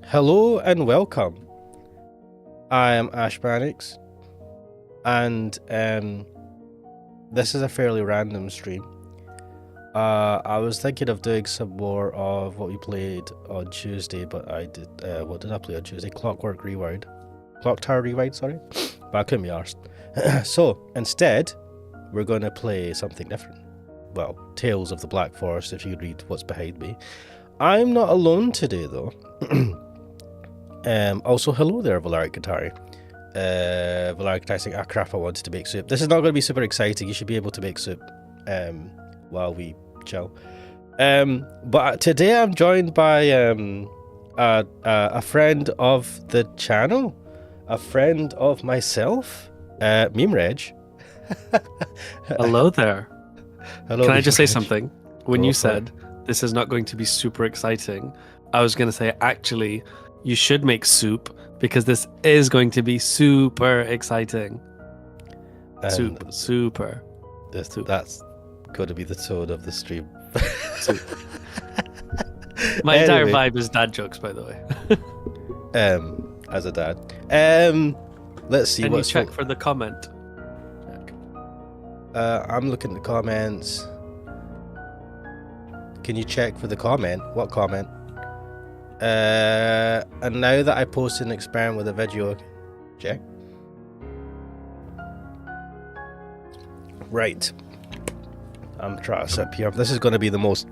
Hello and welcome. I am Ash Mannix, and this is a fairly random stream. I was thinking of doing some more of what we played on Tuesday, but I did. What did I play on Tuesday? Clock Tower Rewind, sorry. But I couldn't be arsed. So instead, we're going to play something different. Well, Tales of the Black Forest, if you read what's behind me. I'm not alone today, though. Also, hello there, Valeric Katari. Valeric Katari saying, crap, I wanted to make soup. This is not going to be super exciting. You should be able to make soup while we chill. But today I'm joined by a friend of the channel, a friend of myself, MemeReg. Hello there. Hello. Can I just say something? When Go you for said this is not going to be super exciting, I was going to say, actually, you should make soup because this is going to be super exciting. Super. That's going to be the tone of the stream. My entire vibe is dad jokes, by the way. As a dad. Let's see. Can you check for the comment? I'm looking at the comments. Can you check for the comment? What comment? And now that I posted an experiment with a video, check. Right. I'm trying to sip here. This is going to be the most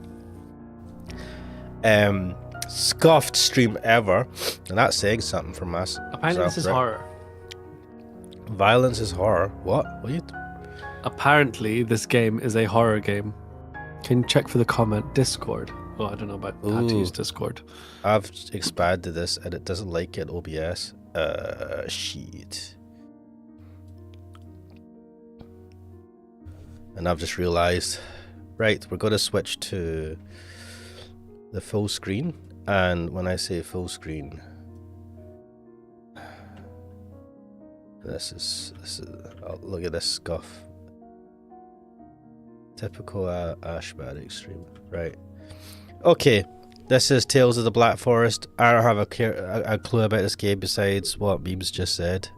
scuffed stream ever, and that's saying something from us. Apparently, this is horror. Violence is horror. What? What are you? Apparently, this game is a horror game. Can you check for the comment? Discord. Oh, I don't know about how to use Discord. I've expanded this and it doesn't like it. OBS. Shit. And I've just realized. Right, we're going to switch to the full screen. And when I say full screen, this is oh, look at this scuff. Typical Ashbad extreme. Right. Okay. This is Tales of the Black Forest. I don't have a clue about this game besides what Memes just said.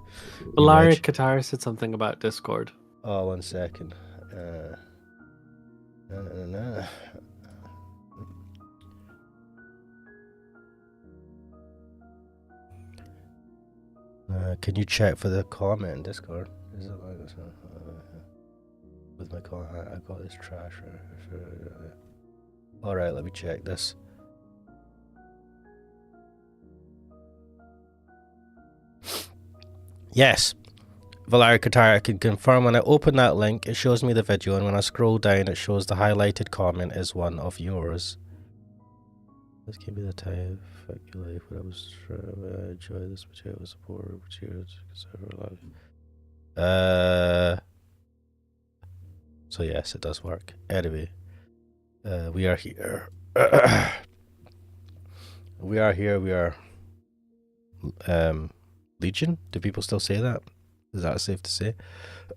Valeric Katari said something about Discord. Oh, 1 second. Can you check for the comment in Discord? Is it like this? With my comment, I got this trash. Alright, let me check this. Yes, Valeric Katara, I can confirm when I open that link, it shows me the video, and when I scroll down, it shows the highlighted comment is one of yours. This can be the time fuck your life when I was trying to enjoy this material support materials. So yes, it does work. Anyway, we are here. We are here. We are Legion. Do people still say that? Is that safe to say?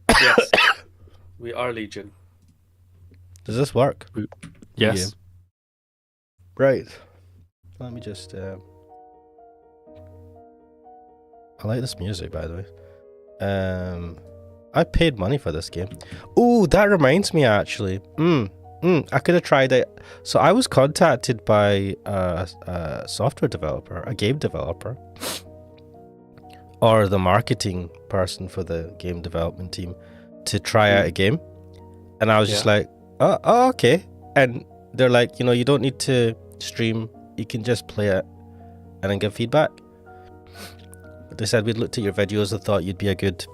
Yes, we are Legion. Does this work? Yes. Yeah. Right. Let me just. I like this music, by the way. I paid money for this game. Oh, that reminds me, actually. I could have tried it. So I was contacted by a software developer, a game developer, or the marketing person for the game development team to try out a game. And I was just like, oh, okay. And they're like, you don't need to stream. You can just play it and then give feedback. But they said we'd looked at your videos and thought you'd be a good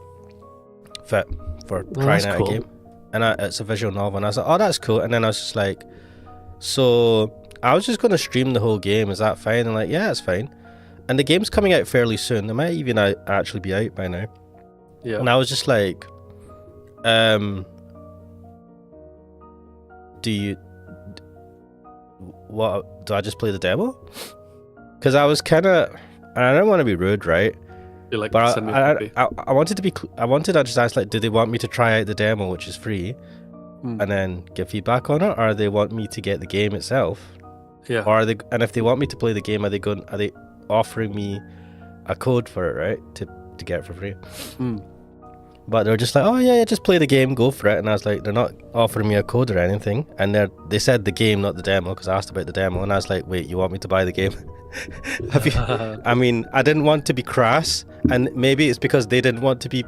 fit for trying out a game. And it's a visual novel. And I was like, oh, that's cool. And then I was just like, so I was just going to stream the whole game. Is that fine? And like, yeah, it's fine. And the game's coming out fairly soon. It might even actually be out by now. Yeah. And I was just like, what, do I just play the demo? Because I was kind of, I don't want to be rude, right? You're like, but I wanted to just ask, like, do they want me to try out the demo, which is free, and then give feedback on it, or they want me to get the game itself? Yeah. Or are they? And if they want me to play the game, are they offering me a code for it, right, to get it for free. Mm. But they're just like, oh yeah, just play the game, go for it. And I was like, they're not offering me a code or anything. And they said the game, not the demo, because I asked about the demo, and I was like, wait, you want me to buy the game? Have you? I mean, I didn't want to be crass, and maybe it's because they didn't want to be.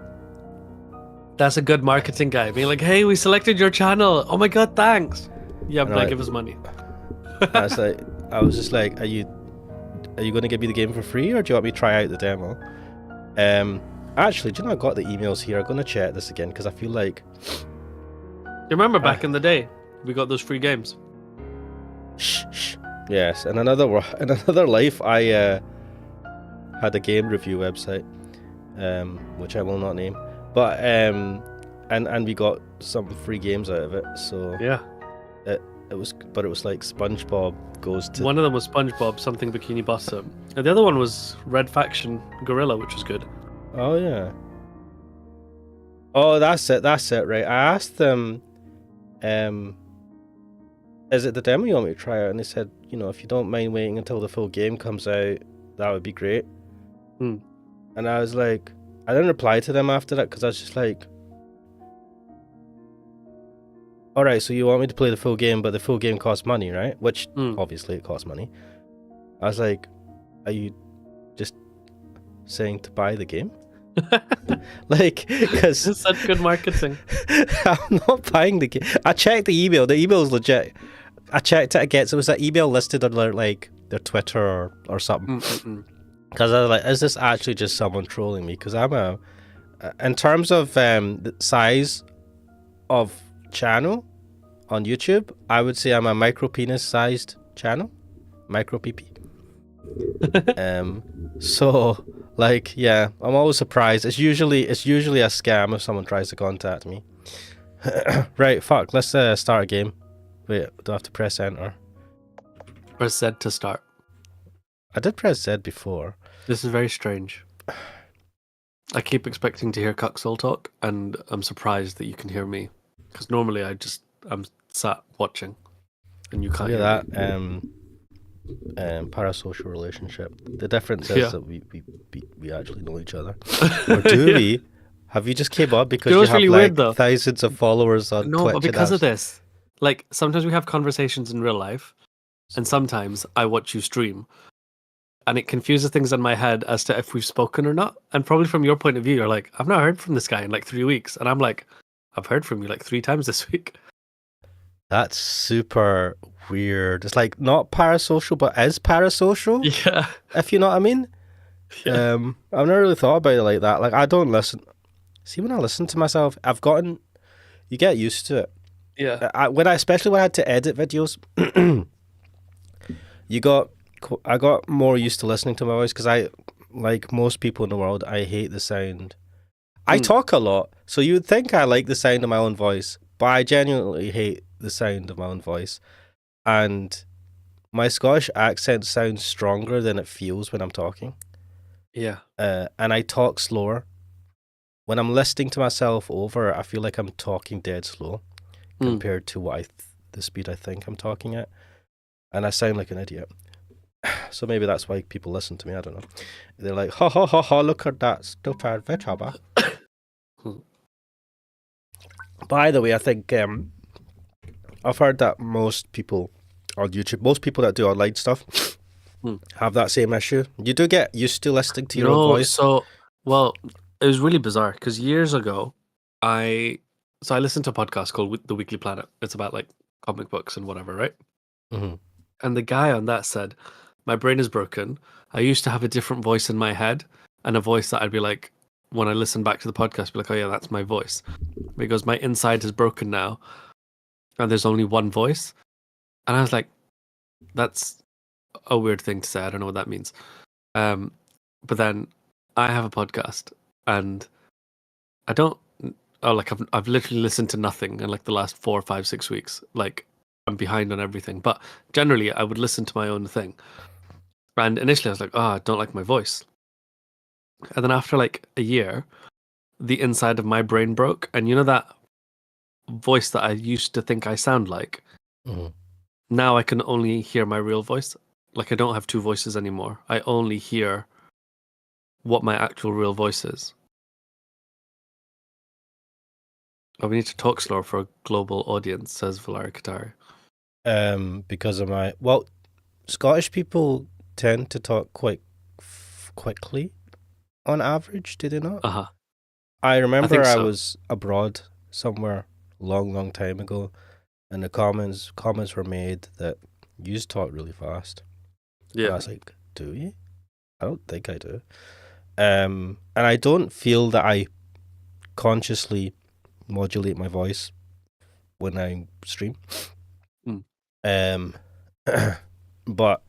That's a good marketing guy. Being like, hey, we selected your channel. Oh my god, thanks. Yeah, but like, give us money. I was just like, are you going to give me the game for free, or do you want me to try out the demo? Actually, do you know, I got the emails here. I'm going to check this again because I feel like... You remember back in the day, we got those free games? Shh. Yes, in another life, I had a game review website, which I will not name. But, and we got some free games out of it, so... Yeah. It was like SpongeBob goes to... One of them was SpongeBob, something Bikini Bottom. And the other one was Red Faction Gorilla, which was good. Oh, yeah. Oh, that's it, right. I asked them, is it the demo you want me to try out? And they said, you know, if you don't mind waiting until the full game comes out, that would be great. Hmm. And I was like, I didn't reply to them after that because I was just like, all right, so you want me to play the full game, but the full game costs money, right? Which, obviously, it costs money. I was like, are you just saying to buy the game? Like, because... It's such good marketing. I'm not buying the game. I checked the email. The email is legit. I checked it again. So it was that email listed on like their Twitter or something. Because I was like, is this actually just someone trolling me? Because I'm in terms of the size of channel on YouTube, I would say I'm a micro penis sized channel. Micro PP. So like, yeah, I'm always surprised. It's usually a scam if someone tries to contact me. Right, fuck, let's start a game. Wait, do I have to press enter? Press Z to start. I did press Z before. This is very strange. I keep expecting to hear Cuxel talk, and I'm surprised that you can hear me. Because normally I'm sat watching, and you can't hear that. me. Parasocial relationship. The difference is that we actually know each other. Or do we? Have you just came up because you have really like weird, though. thousands of followers on Twitch? No, but because of this, like sometimes we have conversations in real life, and sometimes I watch you stream, and it confuses things in my head as to if we've spoken or not. And probably from your point of view, you're like, I've not heard from this guy in like 3 weeks, and I'm like, I've heard from you like 3 times this week. That's super weird. It's like not parasocial, but is parasocial. Yeah. If you know what I mean. Yeah. I've never really thought about it like that. Like, I don't listen. See, when I listen to myself, you get used to it. Yeah. Especially when I had to edit videos, I got more used to listening to my voice because I, like most people in the world, I hate the sound. I talk a lot, so you would think I like the sound of my own voice, but I genuinely hate the sound of my own voice. And my Scottish accent sounds stronger than it feels when I'm talking. Yeah. And I talk slower. When I'm listening to myself over, I feel like I'm talking dead slow compared to the speed I think I'm talking at. And I sound like an idiot. So maybe that's why people listen to me. I don't know. They're like, ha ha ha ha, look at that stupid VTuber. By the way, I think I've heard that most people on YouTube, most people that do online stuff have that same issue. You do get used to listening to your own voice. So, well, it was really bizarre because years ago, I listened to a podcast called The Weekly Planet. It's about like comic books and whatever, right? Mm-hmm. And the guy on that said, my brain is broken. I used to have a different voice in my head and a voice that I'd be like, when I listen back to the podcast, be like, oh yeah, that's my voice. Because my inside is broken now and there's only one voice. And I was like, that's a weird thing to say. I don't know what that means. But then I have a podcast and I've literally listened to nothing in like the last 4, 5, 6 weeks. Like I'm behind on everything, but generally I would listen to my own thing. And initially I was like, oh, I don't like my voice. And then after like a year, the inside of my brain broke. And you know that voice that I used to think I sound like? Mm-hmm. Now I can only hear my real voice. Like, I don't have two voices anymore. I only hear what my actual real voice is. Oh, we need to talk slower for a global audience, says Valara Katari. Because of my... Well, Scottish people tend to talk quite quickly on average, do they not? Uh-huh. I remember I so. was abroad somewhere long time ago, and the comments were made that you just talk really fast. Yeah. And I was like, do you? I don't think I do. And I don't feel that I consciously modulate my voice when I stream. But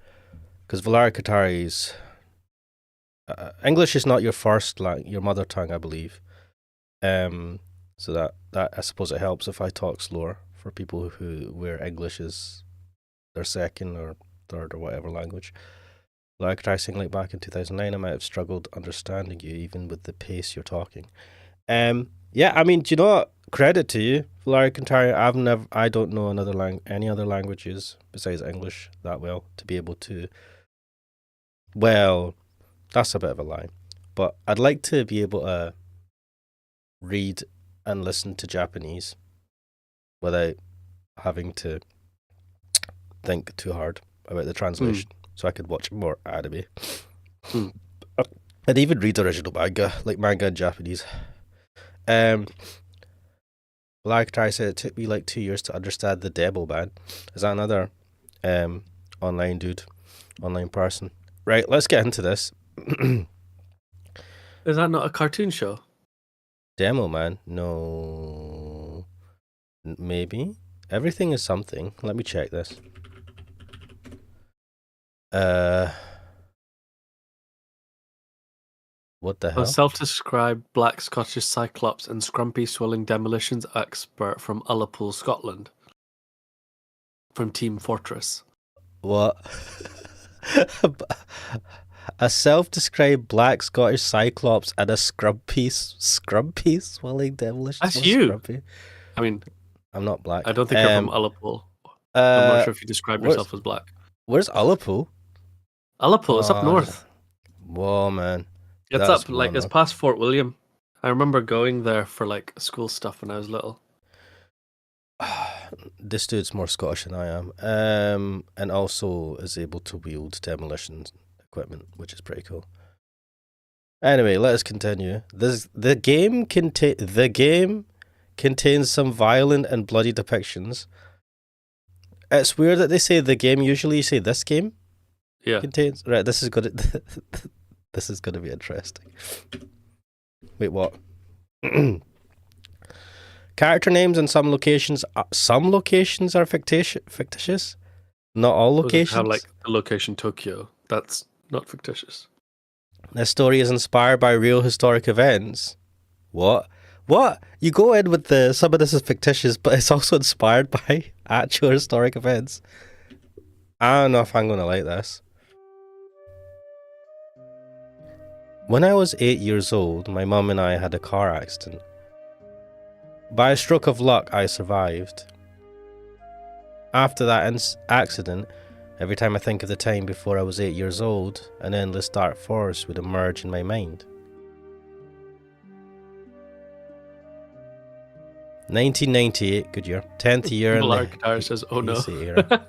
because Valara Katari's English is not your first your mother tongue, I believe. So that I suppose it helps if I talk slower for people where English is their second or third or whatever language. Like saying like back in 2009, I might have struggled understanding you even with the pace you're talking. Yeah, I mean, do you know what? Credit to you, Valara Katari. I don't know any other languages besides English that well to be able to. Well, that's a bit of a lie, but I'd like to be able to read and listen to Japanese without having to think too hard about the translation, so I could watch more anime. I'd even read original manga, like manga in Japanese. Like I said, it took me like 2 years to understand the Demo Man. Is that another online person? Right, let's get into this. Is that not a cartoon show? Demo Man? No. Maybe. Everything is something. Let me check this. What the hell? A self-described black Scottish cyclops and scrumpy swelling demolitions expert from Ullapool, Scotland. From Team Fortress. What? A self-described black Scottish cyclops and a scrumpy swelling demolition. That's you. Scrumpy. I mean, I'm not black. I don't think you're from Ullapool. I'm not sure if you describe yourself as black. Where's Ullapool? Ullapool, it's up north. Whoa, man. It's up, like, it's past Fort William. I remember going there for, like, school stuff when I was little. This dude's more Scottish than I am. And also is able to wield demolition equipment, which is pretty cool. Anyway, let us continue. The game contains some violent and bloody depictions. It's weird that they say the game. Usually you say this game. Yeah. Contains. Right, this is gonna this is gonna be interesting. Wait, what? Character names in some locations are fictitious. Not all locations. Have, like, the location Tokyo. That's not fictitious. This story is inspired by real historic events. What? You go in with some of this is fictitious, but it's also inspired by actual historic events. I don't know if I'm going to like this. When I was 8 years old, my mum and I had a car accident. By a stroke of luck, I survived. After that accident, every time I think of the time before I was 8 years old, an endless dark forest would emerge in my mind. 1998, good year. 10th year in the guitar says, "Oh no." era.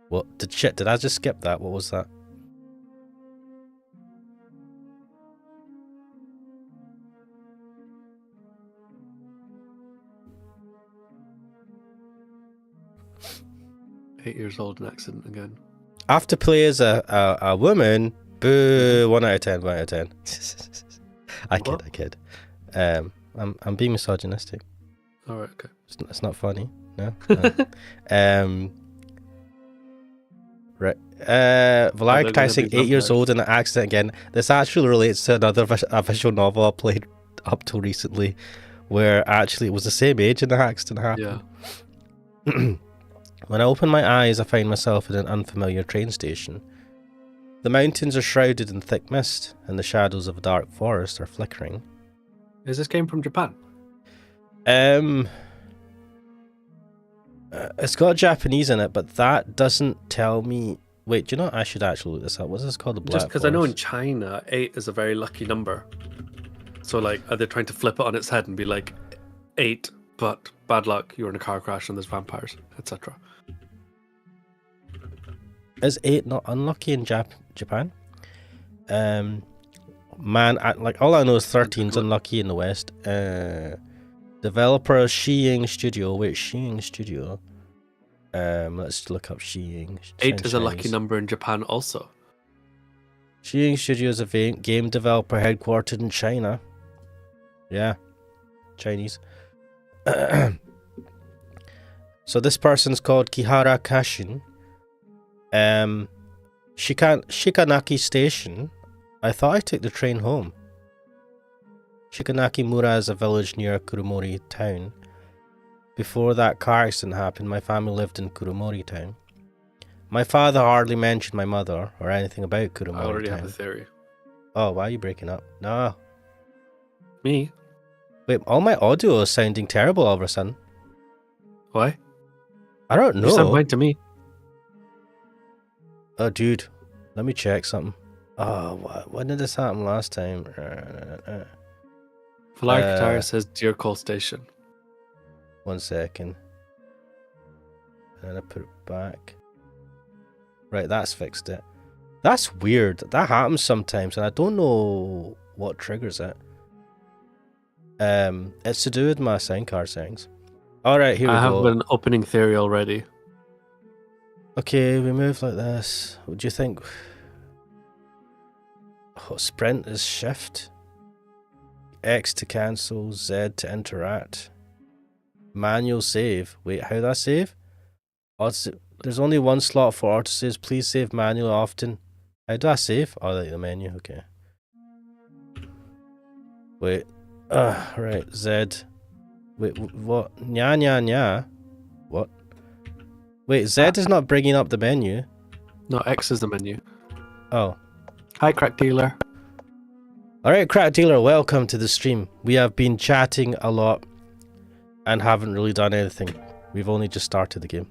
What? Did I just skip that? What was that? "8 years old, an accident again." After play as a woman, boo, 1 out of 10, 1 out of 10. I kid. I'm being misogynistic. All right, okay. It's not funny, no. Right. Valara Katari saying 8 years old in an accident again. This actually relates to another visual novel I played up till recently, where actually it was the same age in the accident happened. Yeah. When I open my eyes, I find myself in an unfamiliar train station. The mountains are shrouded in thick mist, and the shadows of a dark forest are flickering. Is this game from Japan? It's got Japanese in it, but that doesn't tell me. Wait, do you know? I should actually look this up. What's this called? The Black Just because I know in Forest? China, 8 is a very lucky number. So, like, are they trying to flip it on its head and be like, 8, but bad luck, you're in a car crash and there's vampires, etc. Is 8 not unlucky in Japan? Man, like all I know is 13's unlucky in the West. Developer Shiying Studio. Wait, Shiying Studio. Let's look up Shiying. 8 is a lucky number in Japan also. Shiying Studio is a game developer headquartered in China. Yeah, Chinese. So this person's called Kihara Kashin. Shikanaki Station. I thought I took the train home. Shikanaki Mura is a village near Kurumori town. Before that car accident happened, my family lived in Kurumori town. My father hardly mentioned my mother or anything about Kurumori town. I already have a theory. Oh, why are you breaking up? No. Me? Wait, all my audio is sounding terrible all of a sudden. Why? I don't know. You sound fine to me. Oh, dude, let me check something. Oh, when did this happen last time? Valar Katara says Dear Call Station. 1 second. And I put it back. Right, that's fixed it. That's weird. That happens sometimes, and I don't know what triggers it. It's to do with my sound card settings. Alright, here we go. I have an opening theory already. Okay, we move like this. What do you think? Oh, sprint is shift. X to cancel, Z to interact. Manual save. Wait, how do I save? There's only one slot for autosaves. Please save manually often. How do I save? Oh, like the menu. Okay. Wait. Right. Z. Wait, what? Nya, nya, nya. What? Wait, Z is not bringing up the menu. No, X is the menu. Oh. Hi, Crack Dealer. Alright, Crack Dealer, welcome to the stream. We have been chatting a lot and haven't really done anything. We've only just started the game.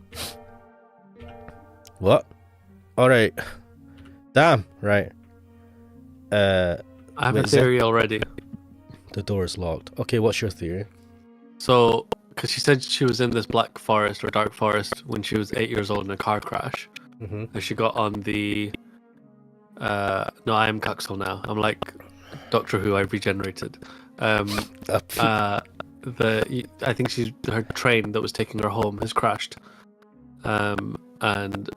What? Alright. Damn, right. I have a theory already. The door is locked. Okay, what's your theory? So, because she said she was in this black forest or dark forest when she was 8 years old in a car crash. Mm-hmm. And she got on the... no, I am Cuxel now. I'm like Doctor Who, I've regenerated. I think her train that was taking her home has crashed. And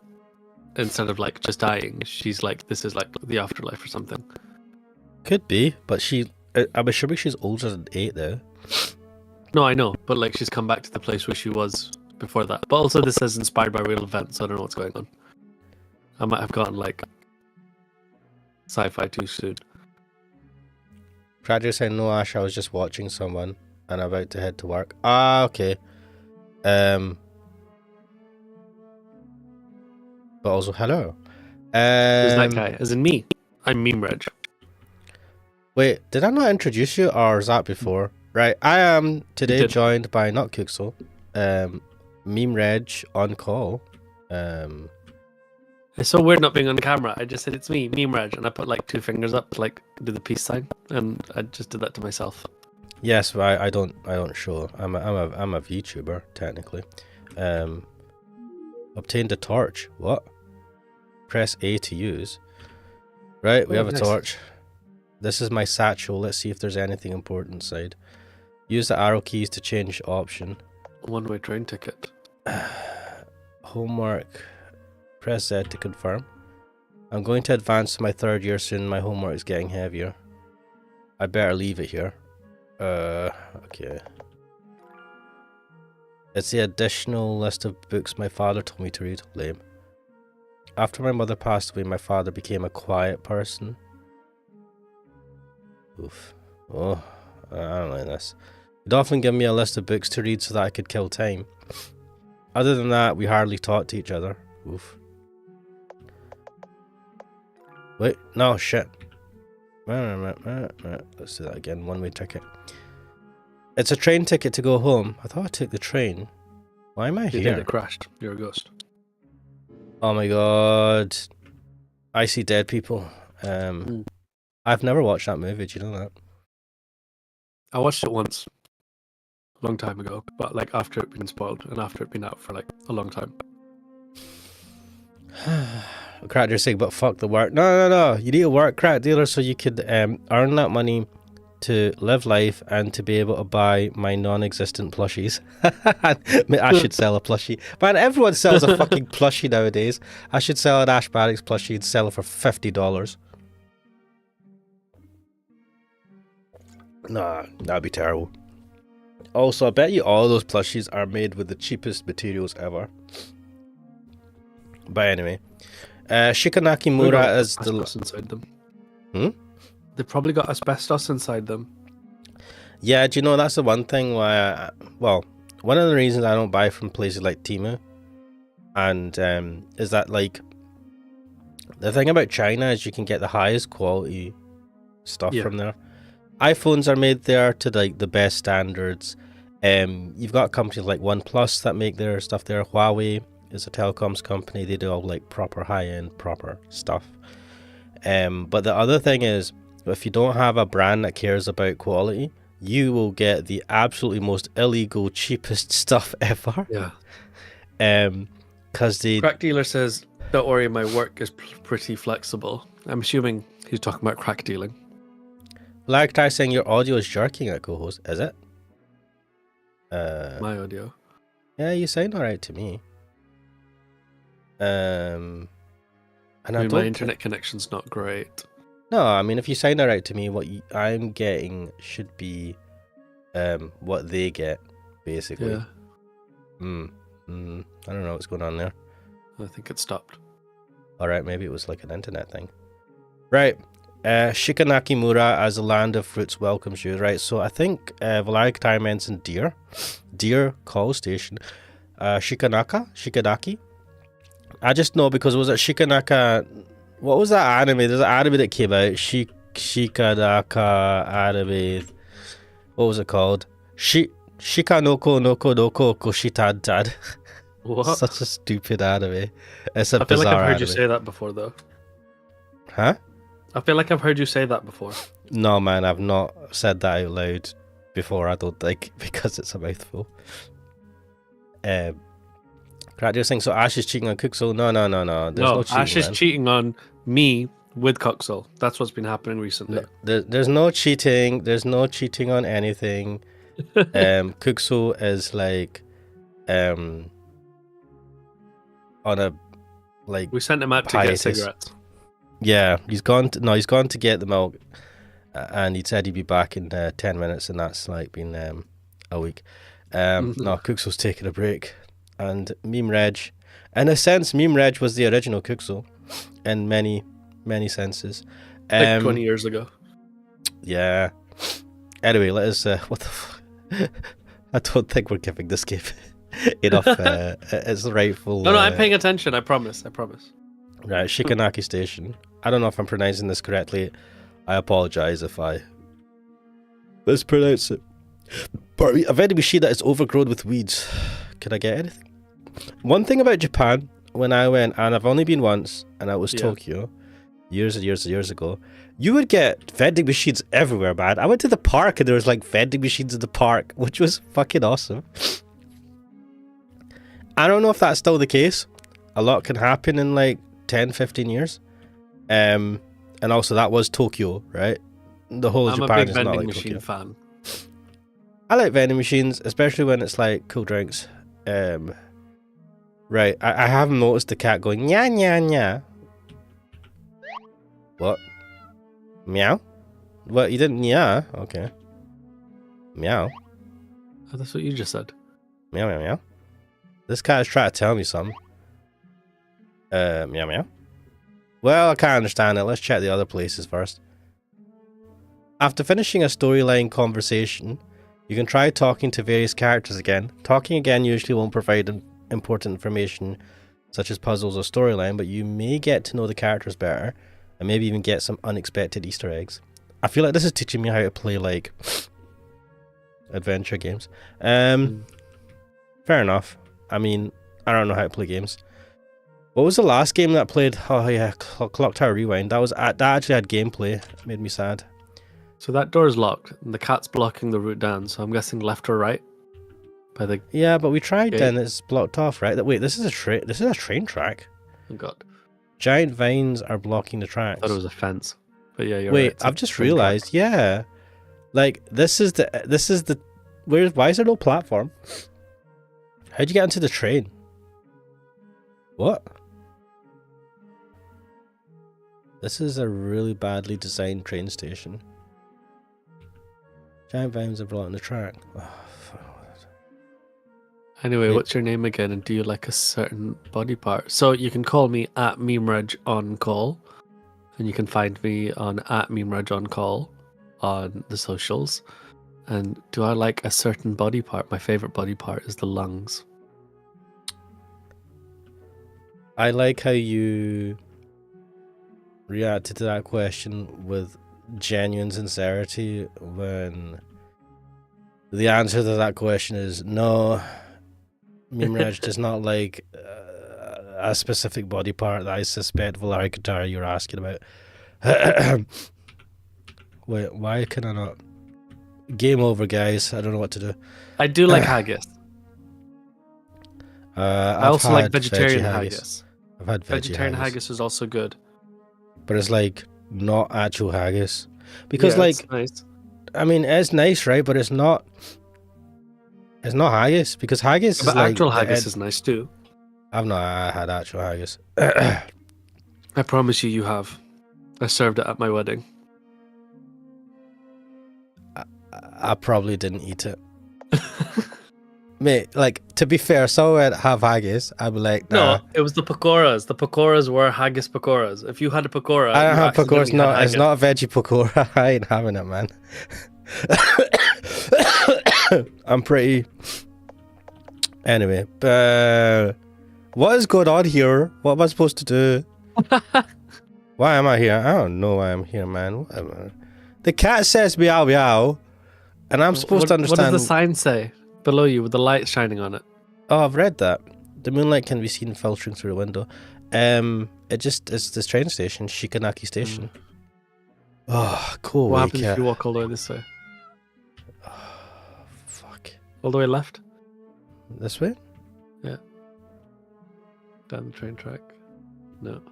instead of like just dying, she's like, this is like the afterlife or something. Could be, but I'm assuming she's older than 8 though. No, I know, but like she's come back to the place where she was before that. But also this says inspired by real events, so I don't know what's going on. I might have gotten like sci-fi too soon. Tragic saying, no, Ash, I was just watching someone and I'm about to head to work. Ah, okay. But also, hello. Who's that guy? As in me. I'm MemeReg. Wait, did I not introduce you, or was that before? Right, I am today joined by not Kuxel, MemeRegOnCall. It's so weird not being on camera. I just said it's me, MemeReg, and I put like 2 fingers up to like do the peace sign, and I just did that to myself. Yes, but I don't show. I'm a VTuber technically. Obtained a torch. What? Press A to use. Right, we have a torch. This is my satchel. Let's see if there's anything important inside. Use the arrow keys to change option. One-way train ticket. Homework. Press Z to confirm. I'm going to advance to my 3rd year soon. My homework is getting heavier. I better leave it here. Okay. It's the additional list of books my father told me to read. Lame. After my mother passed away, my father became a quiet person. Oof. Oh, I don't like this. He'd often give me a list of books to read so that I could kill time. Other than that, we hardly talked to each other. Oof. Wait, no, shit. Let's do that again. One-way ticket. It's a train ticket to go home. I thought I took the train. Why am I You here? did, it crashed. You're a ghost. Oh my god. I See Dead People. I've never watched that movie, do you know that? I watched it once, a long time ago, but like after it been spoiled and after it been out for like a long time. Crack dealer saying, but fuck the work. No. You need to work, crack dealer, so you could earn that money to live life and to be able to buy my non-existent plushies. I should sell a plushie. Man, everyone sells a fucking plushie nowadays. I should sell an Ash Barracks plushie and sell it for $50. Nah, that'd be terrible. Also, I bet you all those plushies are made with the cheapest materials ever. But anyway, Shikanaki Mura is the inside them. They've probably got asbestos inside them. Yeah, do you know that's the one thing why? One of the reasons I don't buy from places like Temu, and is that like the thing about China is you can get the highest quality stuff from there. iPhones are made there to like the best standards. You've got companies like OnePlus that make their stuff there. Huawei is a telecoms company. They do all like proper high-end, proper stuff. But the other thing is, if you don't have a brand that cares about quality, you will get the absolutely most illegal, cheapest stuff ever. Yeah. Because the crack dealer says, "Don't worry, my work is pretty flexible." I'm assuming he's talking about crack dealing. Like try saying your audio is jerking at co-host, is it? My audio. Yeah, you sound alright to me. And I mean, my internet connection's not great. No, I mean, if you sound alright to me, what I'm getting should be what they get, basically. Yeah. I don't know what's going on there. I think it stopped. Alright, maybe it was like an internet thing. Right. Shikanaki Mura as the land of fruits welcomes you. Right, so I think Valaric time ends in Deer call station. Shikanaki. I just know because it was at Shikanaka. What was that anime? There's an anime that came out. Shikanaka anime. What was it called? Shikanoko Noko Noko Koshitantad. What? Such a stupid anime. It's a I feel like I've heard anime. you say that before, though. Huh? I feel like I've heard you say that before. No, man, I've not said that out loud before, I don't think, because it's a mouthful. Crack dealer saying, so Ash is cheating on Cooksoul? No. There's no cheating, Ash is man. cheating on me with Cooksoul. That's what's been happening recently. No, there's no cheating. There's no cheating on anything. Cooksoul is like, on a, like, we sent him out hiatus. to get cigarettes. Yeah, he's gone to get the milk, and he said he'd be back in 10 minutes, and that's like been a week. No, Cooksoul's taking a break, and MemeReg, in a sense, MemeReg was the original Cooksoul, in many senses. Like 20 years ago. Yeah. Anyway, let us. What the fuck? I don't think we're giving this game enough. It's rightful. No, I'm paying attention. I promise. Right, Shikanaki Station. I don't know if I'm pronouncing this correctly. I apologize if I mispronounce it. But a vending machine that is overgrown with weeds. Can I get anything? One thing about Japan, when I went, and I've only been once, and it was Tokyo, years and years ago, you would get vending machines everywhere, man. I went to the park and there was like vending machines in the park, which was fucking awesome. I don't know if that's still the case. A lot can happen in like 10-15 years. And also that was Tokyo, right? The whole of Japan is not like Tokyo. I'm a big vending machine fan. I like vending machines, especially when it's like cool drinks. Right, I have noticed the cat going nya nya nya. What? Meow? What, you didn't nya? Okay. Meow. Oh, that's what you just said. Meow meow meow. This cat is trying to tell me something. Meow meow. Well, I can't understand it. Let's check the other places first. After finishing a storyline conversation, you can try talking to various characters again. Talking again usually won't provide important information such as puzzles or storyline, but you may get to know the characters better and maybe even get some unexpected Easter eggs. I feel like this is teaching me how to play like adventure games. Fair enough. I mean, I don't know how to play games. What was the last game that played? Oh yeah, Clock Tower Rewind. That actually had gameplay. It made me sad. So that door's locked, and the cat's blocking the route down. So I'm guessing left or right. Yeah, but we tried gate. then. It's blocked off, right? Wait, this is a train. This is a train track. Oh God. Giant vines are blocking the tracks. I thought it was a fence. But yeah, you're Wait, right. I've just realized. Yeah, like this is the. Why is there no platform? How'd you get into the train? What? This is a really badly designed train station. Giant vines are blocking the track. Oh, Anyway, what's your name again? And do you like a certain body part? So you can call me at MemeRegOnCall, and you can find me on at MemeRegOnCall on the socials. And do I like a certain body part? My favorite body part is the lungs. I like how you reacted to that question with genuine sincerity when the answer to that question is no. MemeReg does not like a specific body part that I suspect Valarikatara you're asking about. Wait, why can I not? Game over, guys. I don't know what to do. I do like haggis. I also like vegetarian haggis. I've had vegetarian haggis is also good. But it's like not actual haggis. Because like it's nice. I mean it's nice, right? But it's not haggis because haggis but is like actual haggis is nice too. I've not had actual haggis. I promise you have. I served it at my wedding. I probably didn't eat it. Mate, like, to be fair, someone would have haggis, I'd be like, nah. No, it was the pakoras. The pakoras were haggis pakoras. If you had a pakora... I don't have pakoras, no, it's not a veggie pakora. I ain't having it, man. I'm pretty... Anyway, what is going on here? What am I supposed to do? Why am I here? I don't know why I'm here, man. Whatever. The cat says meow meow, and I'm supposed to understand... What does the sign say below you with the light shining on it? Oh, I've read that. The moonlight can be seen filtering through a window. It's this train station, Shikanaki Station. Oh, cool. What happens if you walk all the way this way? Oh, fuck. All the way left? This way? Yeah. Down the train track. No.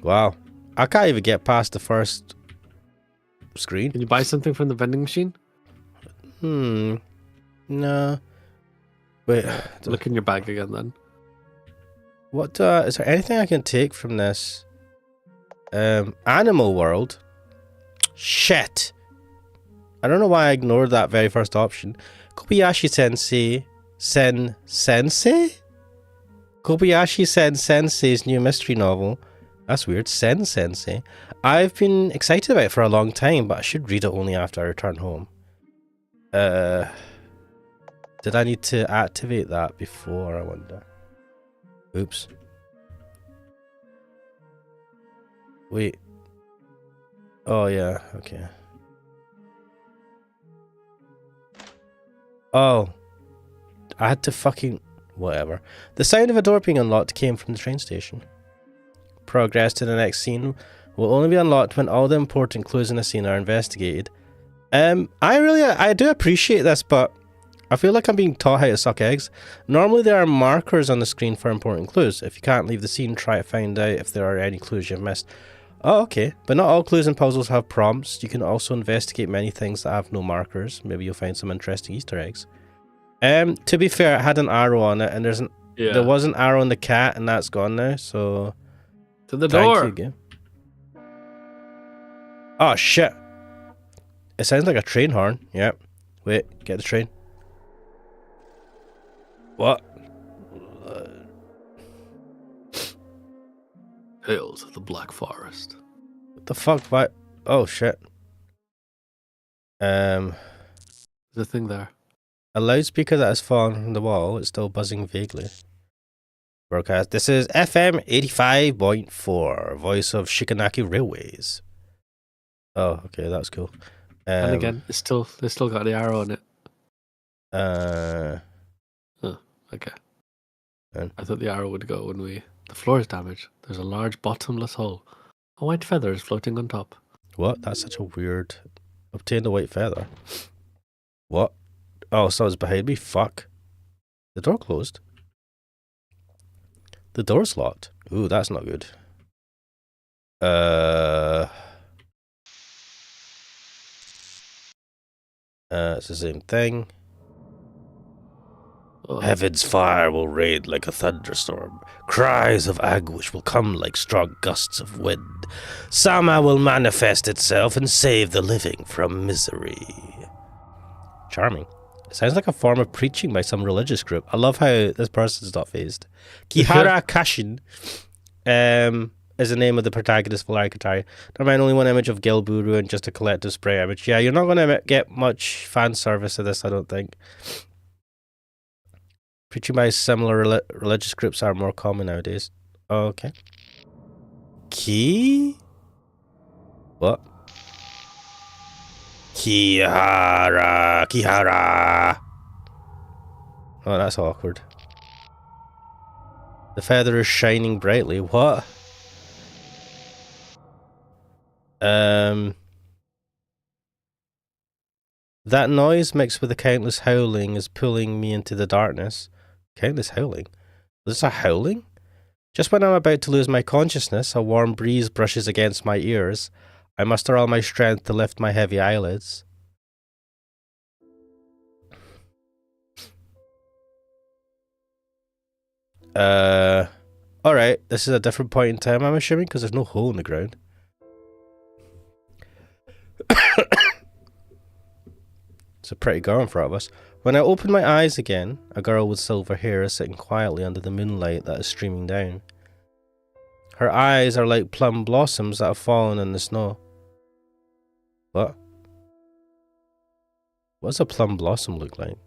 Wow. I can't even get past the first screen. Can you buy something from the vending machine? No. Wait. Look in your bag again then. What is there anything I can take from this? Animal World. Shit. I don't know why I ignored that very first option. Kobayashi Sensei? Kobayashi Sensei's new mystery novel. That's weird. Sensei. I've been excited about it for a long time, but I should read it only after I return home. Did I need to activate that before, I wonder? Oops. Wait. Oh, yeah. Okay. Oh. I had to fucking... Whatever. The sound of a door being unlocked came from the train station. Progress to the next scene will only be unlocked when all the important clues in the scene are investigated. I do appreciate this, but I feel like I'm being taught how to suck eggs. Normally there are markers on the screen for important clues. If you can't leave the scene, try to find out if there are any clues you've missed. Oh, okay. But not all clues and puzzles have prompts. You can also investigate many things that have no markers. Maybe you'll find some interesting Easter eggs. To be fair, it had an arrow on it, and there was an arrow on the cat, and that's gone now, so... To the door! Thank you, game. Oh, shit. It sounds like a train horn. Yep. Wait, get the train. What? Hail to the Black Forest. What the fuck? What? Oh, shit. There's a thing there. A loudspeaker that has fallen from the wall. It's still buzzing vaguely. Broadcast. This is FM 85.4. Voice of Shikanaki Railways. Oh, okay, that's cool. And again, they still got the arrow on it. Oh, okay. I thought the arrow would go when the floor is damaged. There's a large bottomless hole. A white feather is floating on top. What? That's such a weird... Obtained a white feather. What? Oh, someone's behind me? Fuck. The door closed. The door's locked. Ooh, that's not good. It's the same thing. Oh. Heaven's fire will rain like a thunderstorm. Cries of anguish will come like strong gusts of wind. Sama will manifest itself and save the living from misery. Charming. It sounds like a form of preaching by some religious group. I love how this person's not phased. Kihara Kashin is the name of the protagonist, Valari Katari. Never mind, only one image of Gilburu and just a collective spray image. Yeah, you're not going to get much fan service of this, I don't think. Preaching by similar religious groups are more common nowadays. Okay. What? Kihara. Oh, that's awkward. The feather is shining brightly. What? That noise mixed with the countless howling is pulling me into the darkness. Countless howling? Is this a howling? Just when I'm about to lose my consciousness, a warm breeze brushes against my ears. I muster all my strength to lift my heavy eyelids. Alright, this is a different point in time, I'm assuming, because there's no hole in the ground. It's a pretty girl in front of us. When I open my eyes again, a girl with silver hair is sitting quietly under the moonlight that is streaming down. Her eyes are like plum blossoms that have fallen in the snow. What? What does a plum blossom look like?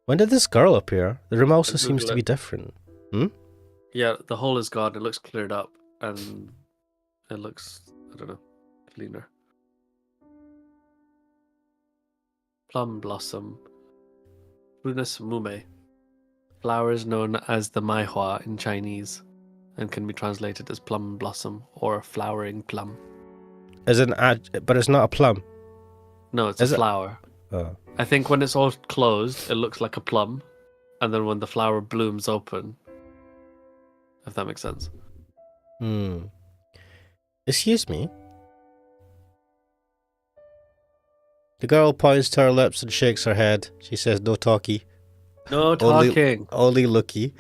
When did this girl appear? The room also seems to be different. Yeah, the hole is gone. It looks cleared up, and it looks, I don't know, cleaner. Plum blossom. Runus mume. Flowers known as the maihua in Chinese, and can be translated as plum blossom or flowering plum. But it's not a plum. No, it's a flower. Oh. I think when it's all closed, it looks like a plum, and then when the flower blooms open, if that makes sense. Excuse me. The girl points to her lips and shakes her head. She says, "No talkie." No talking. Only looky.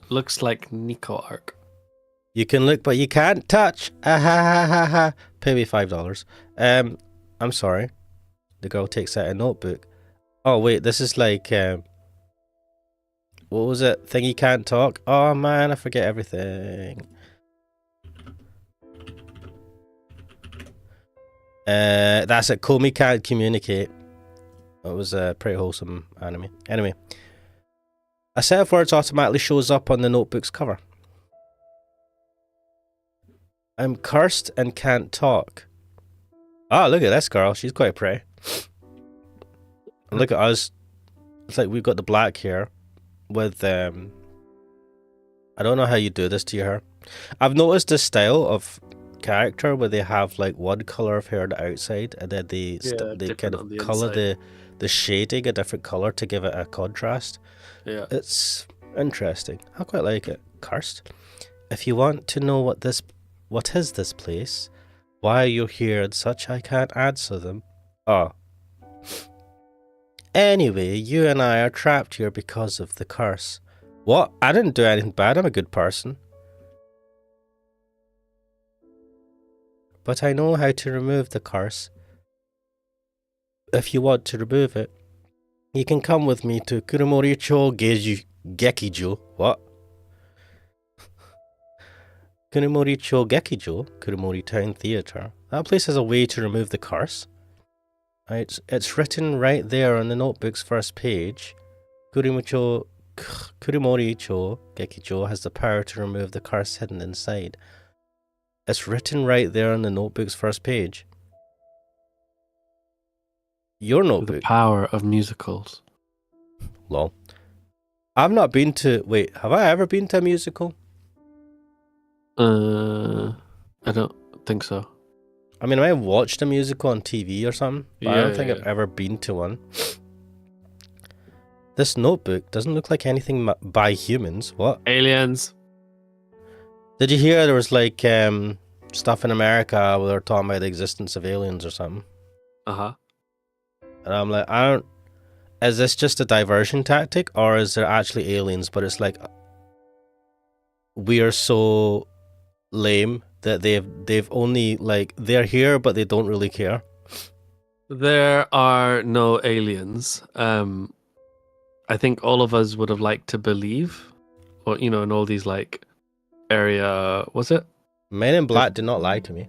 Looks like Nico arc. You can look, but you can't touch. Ah, ha, ha, ha, ha. Pay me $5. I'm sorry. The girl takes out a notebook. Oh wait, this is like what was it? Thing you can't talk. Oh man, I forget everything. That's it. Komi can't communicate. It was a pretty wholesome anime. Anyway, a set of words automatically shows up on the notebook's cover. I'm cursed and can't talk. Oh, look at this girl. She's quite pretty. And look at us. It's like we've got the black hair with I don't know how you do this to your hair. I've noticed this style of character where they have like one color of hair on the outside and then they kind of color the shading a different color to give it a contrast. Yeah, it's interesting. I quite like it. Cursed. If you want to know what is this place, why are you here and such, I can't answer them. Oh. Anyway, you and I are trapped here because of the curse. What? I didn't do anything bad. I'm a good person. But I know how to remove the curse. If you want to remove it, you can come with me to Kurumori-cho Gekijo. What? Kurumori-cho Gekijo, Kurumori Town Theatre. That place has a way to remove the curse. It's written right there on the notebook's first page. Kurumori-cho Gekijo has the power to remove the curse hidden inside. It's written right there on the notebook's first page. Your notebook. The power of musicals. Lol. I've not been to. Wait, have I ever been to a musical? I don't think so. I mean, I might have watched a musical on TV or something, but I don't think I've Yeah. ever been to one. This notebook doesn't look like anything by humans. What? Aliens. Did you hear there was like stuff in America where they're talking about the existence of aliens or something? Uh-huh. And I'm like, is this just a diversion tactic, or is there actually aliens? But it's like we are so lame that they've only like they're here, but they don't really care. There are no aliens. I think all of us would have liked to believe, or in all these like area, was it? Men in Black did not lie to me.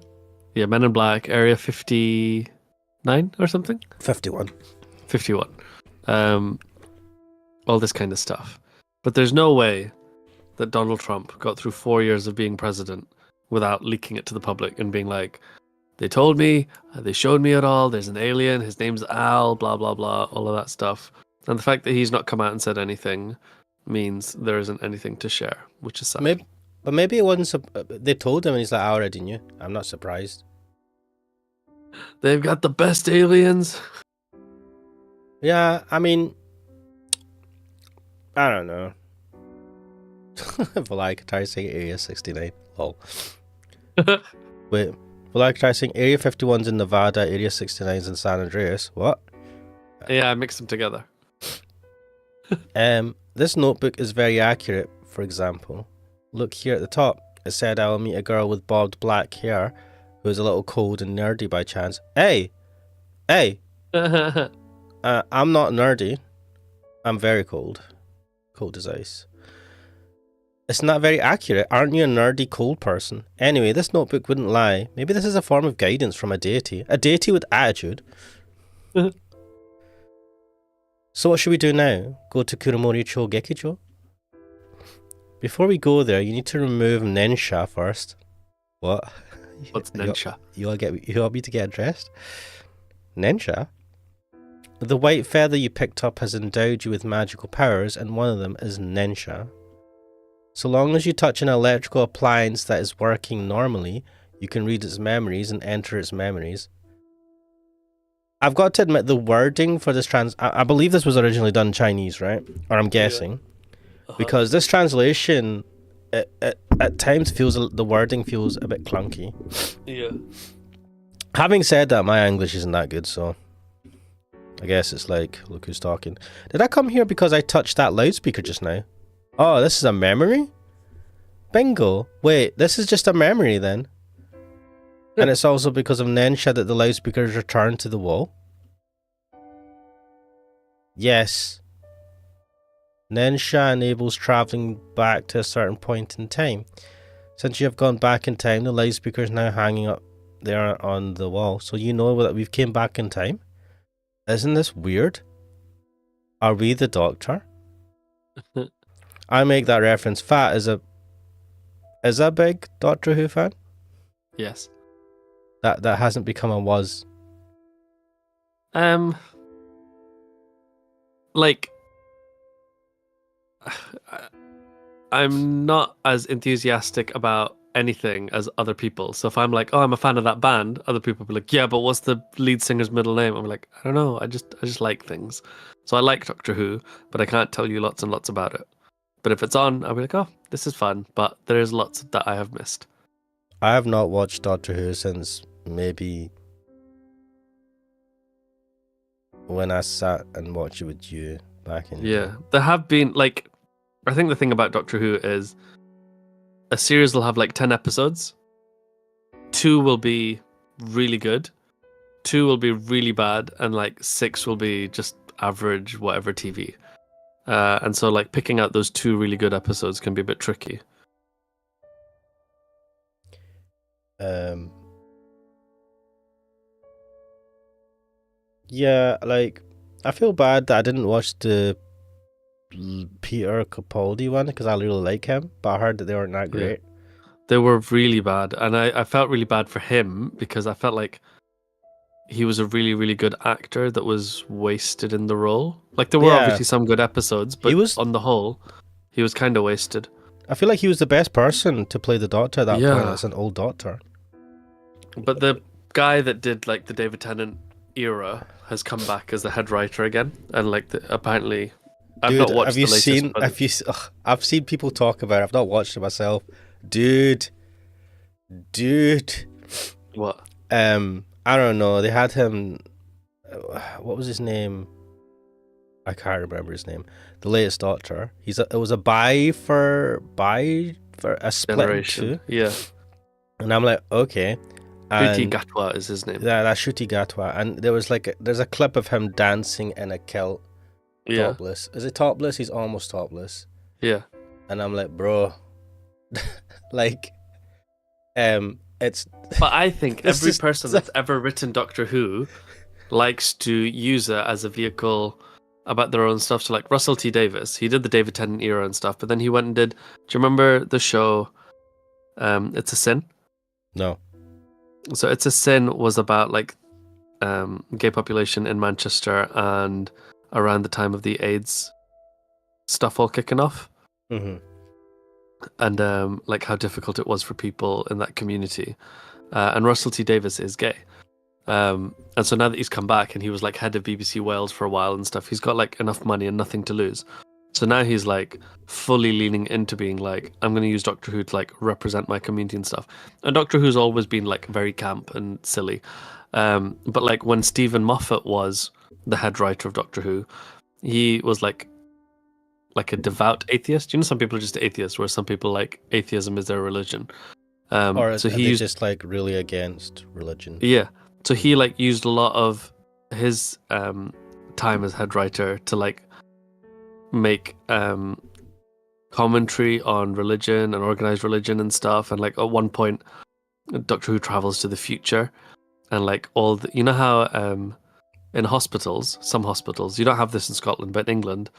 Yeah, Men in Black, Area 59 or something. 51. 51. All this kind of stuff. But there's no way that Donald Trump got through 4 years of being president without leaking it to the public and being like, they told me, they showed me it all, there's an alien, his name's Al, blah, blah, blah, all of that stuff. And the fact that he's not come out and said anything means there isn't anything to share, which is sad. Maybe it wasn't. They told him and he's like, I already knew. I'm not surprised. They've got the best aliens. Yeah, I mean, I don't know. Will I try saying Area 69? Lol. Wait, will I try saying Area 51's in Nevada, Area 69's in San Andreas? What? Yeah, I mixed them together. This notebook is very accurate, for example. Look here at the top. It said I will meet a girl with bobbed black hair who is a little cold and nerdy by chance. Hey! I'm not nerdy. I'm very cold. Cold as ice. It's not very accurate. Aren't you a nerdy cold person? Anyway, this notebook wouldn't lie. Maybe this is a form of guidance from a deity. A deity with attitude. So what should we do now? Go to Kuromori-cho Gekicho? Before we go there, you need to remove Nensha first. What? What's Nensha? You want me to get dressed? Nensha? The white feather you picked up has endowed you with magical powers, and one of them is Nensha. So long as you touch an electrical appliance that is working normally, you can read its memories and enter its memories. I've got to admit, the wording for this I believe this was originally done in Chinese, right? Or I'm guessing. Yeah. Uh-huh. Because this translation, at times, the wording feels a bit clunky. Yeah. Having said that, my English isn't that good, so I guess it's like, look who's talking. Did I come here because I touched that loudspeaker just now? Oh, this is a memory? Bingo. Wait, this is just a memory then? And it's also because of Nensha that the loudspeaker is returned to the wall? Yes. Nensha enables travelling back to a certain point in time. Since you have gone back in time, the loudspeaker is now hanging up there on the wall. So you know that we've came back in time? Isn't this weird? Are we the Doctor? I make that reference. Fat is a big Doctor Who fan? Yes. That hasn't become a was. Like, I'm not as enthusiastic about anything as other people. So if I'm like, oh, I'm a fan of that band, other people will be like, yeah, but what's the lead singer's middle name? I'm like, I don't know. I just like things. So I like Doctor Who, but I can't tell you lots and lots about it. But if it's on, I'll be like, oh, this is fun. But there's lots that I have missed. I have not watched Doctor Who since maybe when I sat and watched it with you back in. Yeah, there have been, like, I think the thing about Doctor Who is a series will have like 10 episodes. 2 will be really good. 2 will be really bad. And like 6 will be just average, whatever TV. And so like picking out those 2 really good episodes can be a bit tricky. Yeah, like I feel bad that I didn't watch the Peter Capaldi one because I really like him, but I heard that they weren't that great. They were really bad, and I felt really bad for him because I felt like he was a really, really good actor that was wasted in the role. Like there were Yeah. obviously some good episodes, but on the whole, he was kind of wasted. I feel like he was the best person to play the Doctor at that point as an old Doctor. But the guy that did like the David Tennant era has come back as the head writer again, and like apparently, I've not watched the latest. I've seen people talk about it. I've not watched it myself. Dude. What? I don't know. They had him. What was his name? I can't remember his name. The latest Doctor. It was a buy for a split Generation. Yeah. And I'm like, okay. Ncuti Gatwa is his name. Yeah, that's Ncuti Gatwa. And there's a clip of him dancing in a kilt, topless. Is it topless? He's almost topless. Yeah. And I'm like, bro, like, it's. But I think every person that's ever written Doctor Who likes to use it as a vehicle about their own stuff. So like Russell T Davies, he did the David Tennant era and stuff, but then he went and did. Do you remember the show? It's a Sin. No. So It's a Sin was about like gay population in Manchester and around the time of the AIDS stuff all kicking off. Mm-hmm. And like how difficult it was for people in that community. And Russell T Davies is gay. And so now that he's come back and he was like head of BBC Wales for a while and stuff, he's got like enough money and nothing to lose. So now he's like fully leaning into being like, I'm going to use Doctor Who to like represent my community and stuff. And Doctor Who's always been like very camp and silly. But like when Stephen Moffat was the head writer of Doctor Who, he was like a devout atheist. You know, some people are just atheists, whereas some people like atheism is their religion. Or so he's just like really against religion. Yeah. So he like used a lot of his time as head writer to like make commentary on religion and organized religion and stuff. And like at one point, Doctor Who travels to the future, and like you know how in hospitals, some hospitals, you don't have this in Scotland, but in England,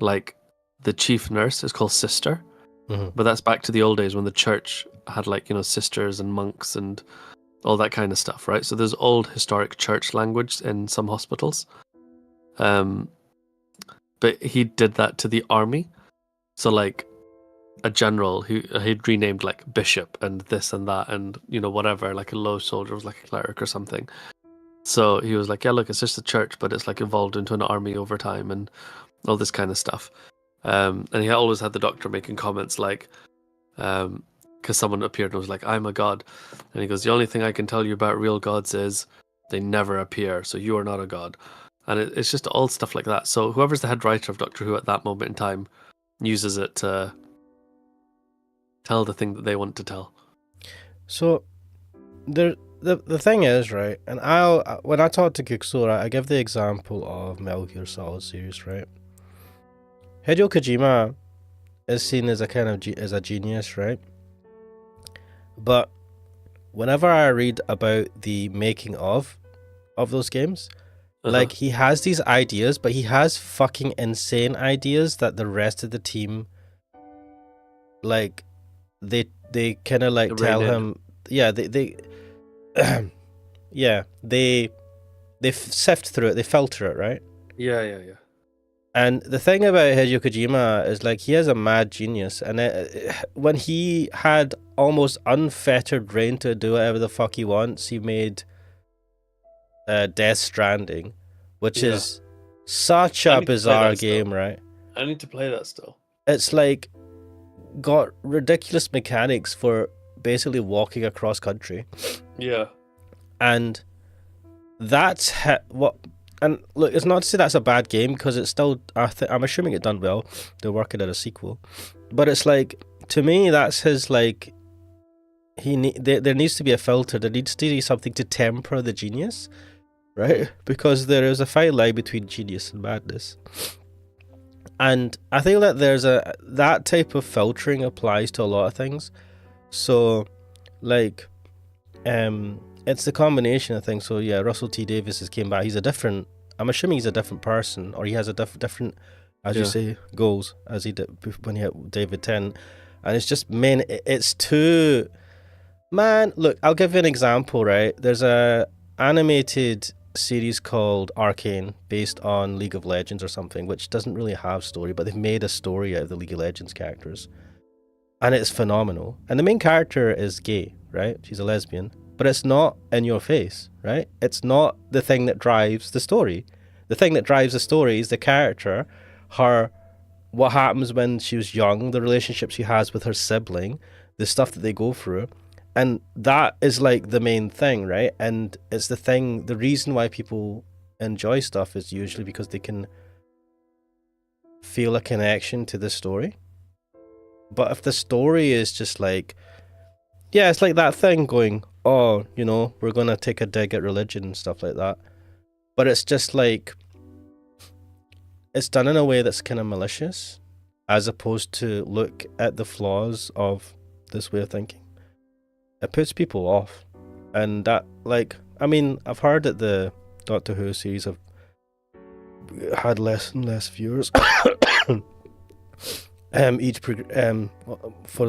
like the chief nurse is called sister. Mm-hmm. But that's back to the old days when the church had like, you know, sisters and monks and all that kind of stuff, right? So there's old historic church language in some hospitals. But he did that to the army. So like a general who he'd renamed like bishop and this and that and, you know, whatever, like a low soldier was like a cleric or something. So he was like, yeah, look, it's just a church, but it's like evolved into an army over time and all this kind of stuff. And he always had the Doctor making comments like, because someone appeared and was like, I'm a god. And he goes, the only thing I can tell you about real gods is they never appear, so you are not a god. And it's just all stuff like that. So whoever's the head writer of Doctor Who at that moment in time uses it to tell the thing that they want to tell. So the thing is, right, and when I talk to Kixora, I give the example of Metal Gear Solid series, right? Hideo Kojima is seen as a kind of as a genius, right? But whenever I read about the making of those games, like he has these ideas, but he has fucking insane ideas that the rest of the team, like, they kind of like tell him, yeah, they yeah, they sift through it, they filter it, right? Yeah. And the thing about Hideo Kojima is, like, he has a mad genius, and when he had almost unfettered reign to do whatever the fuck he wants, he made Death Stranding, which is such a bizarre game, right? I need to play that still. It's like got ridiculous mechanics for basically walking across country. Yeah. And that's what. And look, it's not to say that's a bad game, because it's still. I'm assuming it done well. They're working on a sequel, but it's like, to me, that's his like. There needs to be a filter. There needs to be something to temper the genius, right? Because there is a fine line between genius and madness. And I think that that type of filtering applies to a lot of things. So, like, it's the combination of things. So yeah, Russell T Davies has came back. I'm assuming he's a different person, or he has a different, as you say, goals as he did when he had David Tennant. And it's just, it's too, man. Look, I'll give you an example. Right, there's a animated series called Arcane based on League of Legends or something, which doesn't really have story, but they've made a story out of the League of Legends characters. And it's phenomenal. And the main character is gay, right? She's a lesbian. But it's not in your face, right? It's not the thing that drives the story. The thing that drives the story is the character, what happens when she was young, the relationship she has with her sibling, the stuff that they go through. And that is like the main thing, right? And it's the reason why people enjoy stuff is usually because they can feel a connection to the story. But if the story is just like, yeah, it's like that thing going, oh, we're going to take a dig at religion and stuff like that. But it's just like, it's done in a way that's kind of malicious, as opposed to look at the flaws of this way of thinking. It puts people off. And that, I've heard that the Doctor Who series have had less and less viewers. For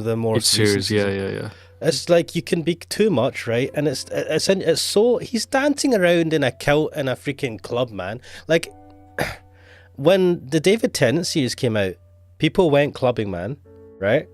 the more series, yeah. It's like you can be too much, right? And it's so he's dancing around in a kilt in a freaking club, man. Like when the David Tennant series came out, people went clubbing, man, right?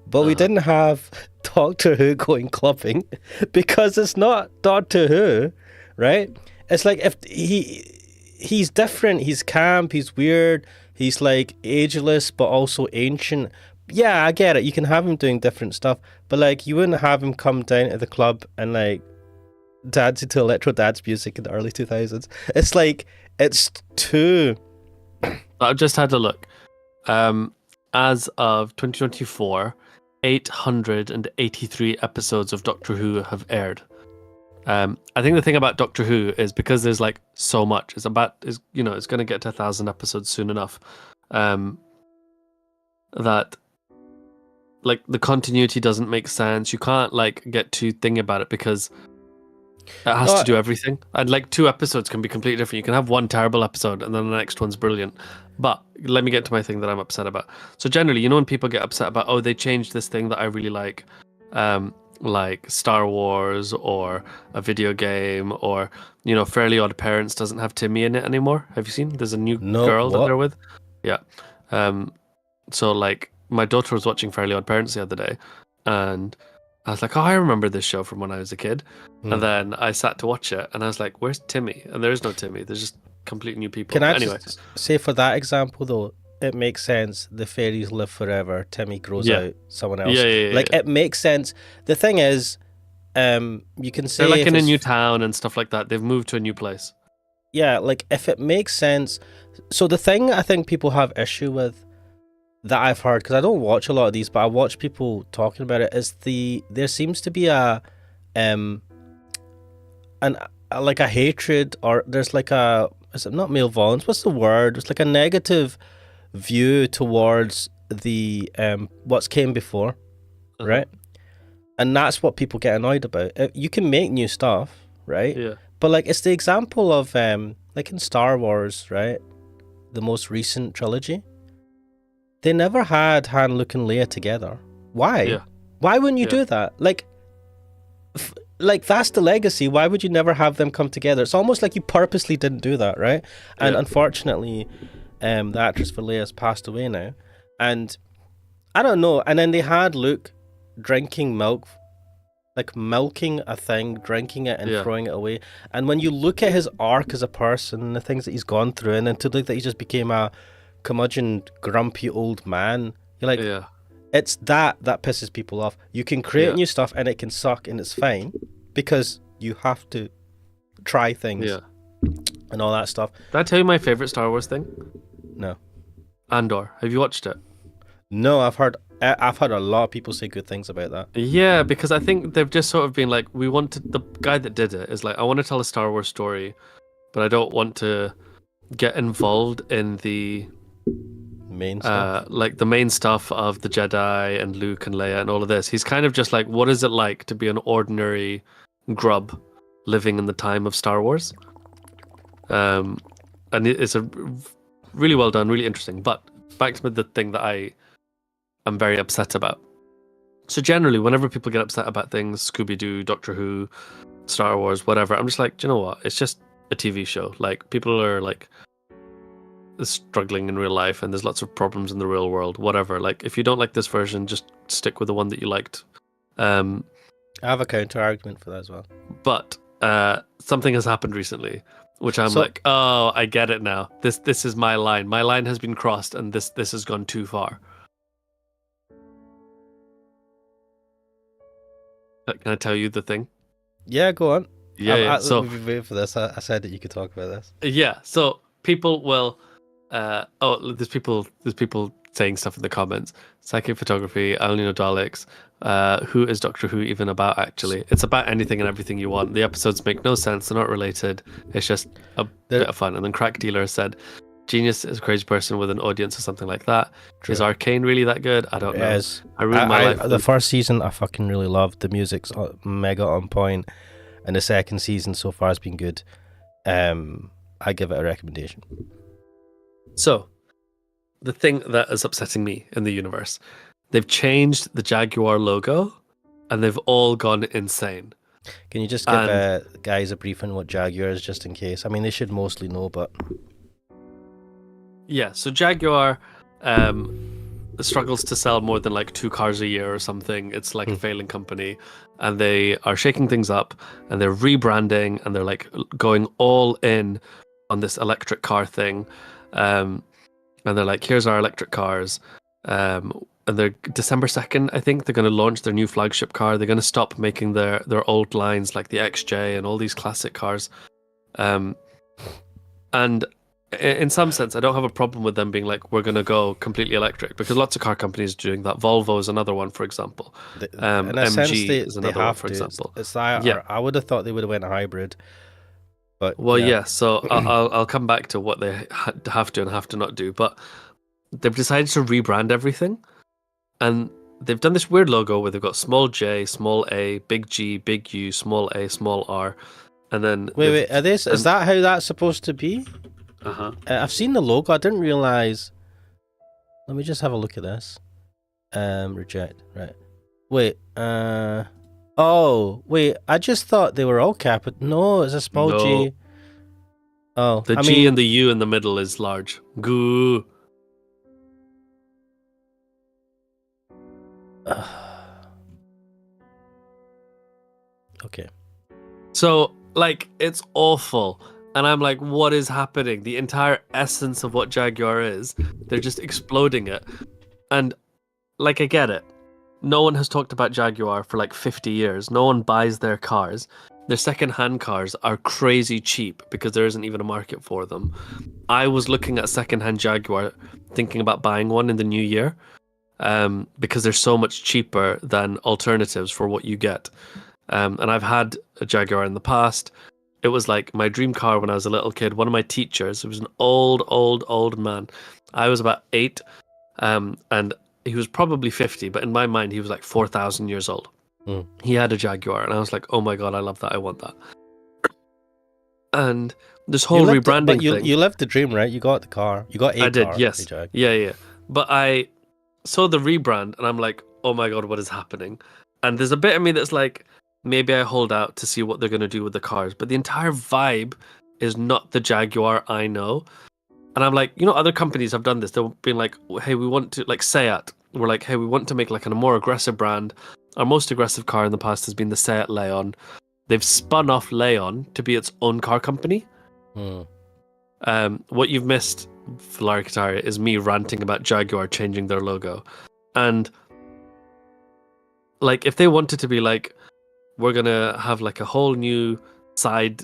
But we didn't have Doctor Who going clubbing because it's not Doctor Who, right? It's like if he's different, he's camp, he's weird, he's like ageless but also ancient. Yeah, I get it. You can have him doing different stuff, but like you wouldn't have him come down to the club and like dancing to electro dance music in the early 2000s. It's like it's too. I've just had a look. As of 2024, 883 episodes of Doctor Who have aired. I think the thing about Doctor Who is because there's like so much. It's going to get to 1,000 episodes soon enough. That like the continuity doesn't make sense. You can't like get too thingy about it because it has to do everything. And like 2 episodes can be completely different. You can have one terrible episode and then the next one's brilliant. But let me get to my thing that I'm upset about. So generally, when people get upset about, oh, they changed this thing that I really like Star Wars or a video game or, Fairly Odd Parents doesn't have Timmy in it anymore. Have you seen? There's a new girl that they're with. Yeah. So like my daughter was watching Fairly Odd Parents the other day and I was like, oh, I remember this show from when I was a kid. And then I sat to watch it and I was like, where's Timmy? And there is no Timmy. There's just completely new people. Can I just say for that example though, it makes sense. The fairies live forever. Timmy grows out someone else. It makes sense. The thing is, you can say they're like in a new town and stuff like that. They've moved to a new place. Yeah, like if it makes sense. So the thing I think people have issue with that I've heard, because I don't watch a lot of these, but I watch people talking about it, is there seems to be a hatred, or there's like is it not male violence? What's the word? It's like a negative view towards the what's came before, right? And that's what people get annoyed about. You can make new stuff, right? Yeah. But like it's the example of like in Star Wars, right? The most recent trilogy. They never had Han, Luke, and Leia together. Why? Yeah. Why wouldn't you do that? Like that's the legacy. Why would you never have them come together? It's almost like you purposely didn't do that, right? And unfortunately, the actress for Leia has passed away now. And I don't know. And then they had Luke drinking milk, like milking a thing, drinking it and throwing it away. And when you look at his arc as a person, the things that he's gone through, and then to look that he just became a curmudgeon, grumpy old man, you're like, it's that pisses people off. You can create new stuff and it can suck and it's fine because you have to try things and all that stuff. Did I tell you my favorite Star Wars thing? No. Andor. Have you watched it? No, I've heard a lot of people say good things about that. Yeah, because I think they've just sort of been like, the guy that did it is like, I want to tell a Star Wars story, but I don't want to get involved in the main stuff. Like the main stuff of the Jedi and Luke and Leia and all of this. He's kind of just like, what is it like to be an ordinary grub living in the time of Star Wars? And it's a really well done, really interesting. But back to the thing that I am very upset about. So generally, whenever people get upset about things, Scooby-Doo, Doctor Who, Star Wars, whatever, I'm just like, do you know what? It's just a TV show. Like, people are like struggling in real life, and there's lots of problems in the real world. Whatever. Like, if you don't like this version, just stick with the one that you liked. I have a counter argument for that as well. But something has happened recently, which I'm like, oh, I get it now. This is my line. My line has been crossed, and this has gone too far. Can I tell you the thing? Yeah, go on. Yeah. So wait for this. I said that you could talk about this. Yeah. So people will. There's people saying stuff in the comments. Psychic photography. I only know Daleks. Who is Doctor Who even about? Actually, it's about anything and everything you want. The episodes make no sense. They're not related. It's just a bit of fun. And then Crack Dealer said, "Genius is a crazy person with an audience," or something like that. True. Is Arcane really that good? I don't know. Yes. I ruined my life. The first season I fucking really loved. The music's mega on point, and the second season so far has been good. I give it a recommendation. So, the thing that is upsetting me in the universe, they've changed the Jaguar logo, and they've all gone insane. Can you just give guys a brief on what Jaguar is, just in case? I mean, they should mostly know, but... Yeah, so Jaguar struggles to sell more than like 2 cars a year or something. It's like a failing company, and they are shaking things up, and they're rebranding, and they're like going all in on this electric car thing. And they're like, here's our electric cars. And they're December 2nd, I think, they're going to launch their new flagship car. They're going to stop making their old lines like the XJ and all these classic cars. And in some sense, I don't have a problem with them being like, we're going to go completely electric, because lots of car companies are doing that. Volvo is another one, for example. MG is another one, for example. It's like, yeah. I would have thought they would have went hybrid. But, well, yeah. So I'll come back to what they have to and have to not do. But they've decided to rebrand everything. And they've done this weird logo where they've got small j, small a, big G, big U, small a, small r. And then... Wait, is that how that's supposed to be? Uh-huh. I've seen the logo. I didn't realise... Let me just have a look at this. Reject. Right. Wait. Oh, wait. I just thought they were all capital. No, it's a small G. Oh, the G and the U in the middle is large. Goo. Okay. So, like, it's awful. And I'm like, what is happening? The entire essence of what Jaguar is, they're just exploding it. And, like, I get it. No one has talked about Jaguar for like 50 years. No one buys their cars. Their second-hand cars are crazy cheap because there isn't even a market for them. I was looking at a second-hand Jaguar, thinking about buying one in the new year, because they're so much cheaper than alternatives for what you get. And I've had a Jaguar in the past. It was like my dream car when I was a little kid. One of my teachers, it was an old man. I was about 8, and he was probably 50, but in my mind, he was like 4,000 years old. He had a Jaguar, and I was like, oh my God, I love that. I want that. And this whole rebranding thing. You lived the dream, right? You got the car. You got a car. I did, yes. Yeah. But I saw the rebrand, and I'm like, oh my God, what is happening? And there's a bit of me that's like, maybe I hold out to see what they're going to do with the cars. But the entire vibe is not the Jaguar I know. And I'm like, other companies have done this. They've been like, hey, we want to, like Seat. We're like, hey, we want to make like a more aggressive brand. Our most aggressive car in the past has been the Seat Leon. They've spun off Leon to be its own car company. What you've missed, Larry Kataria, is me ranting about Jaguar changing their logo. And like, if they wanted to be like, we're going to have like a whole new side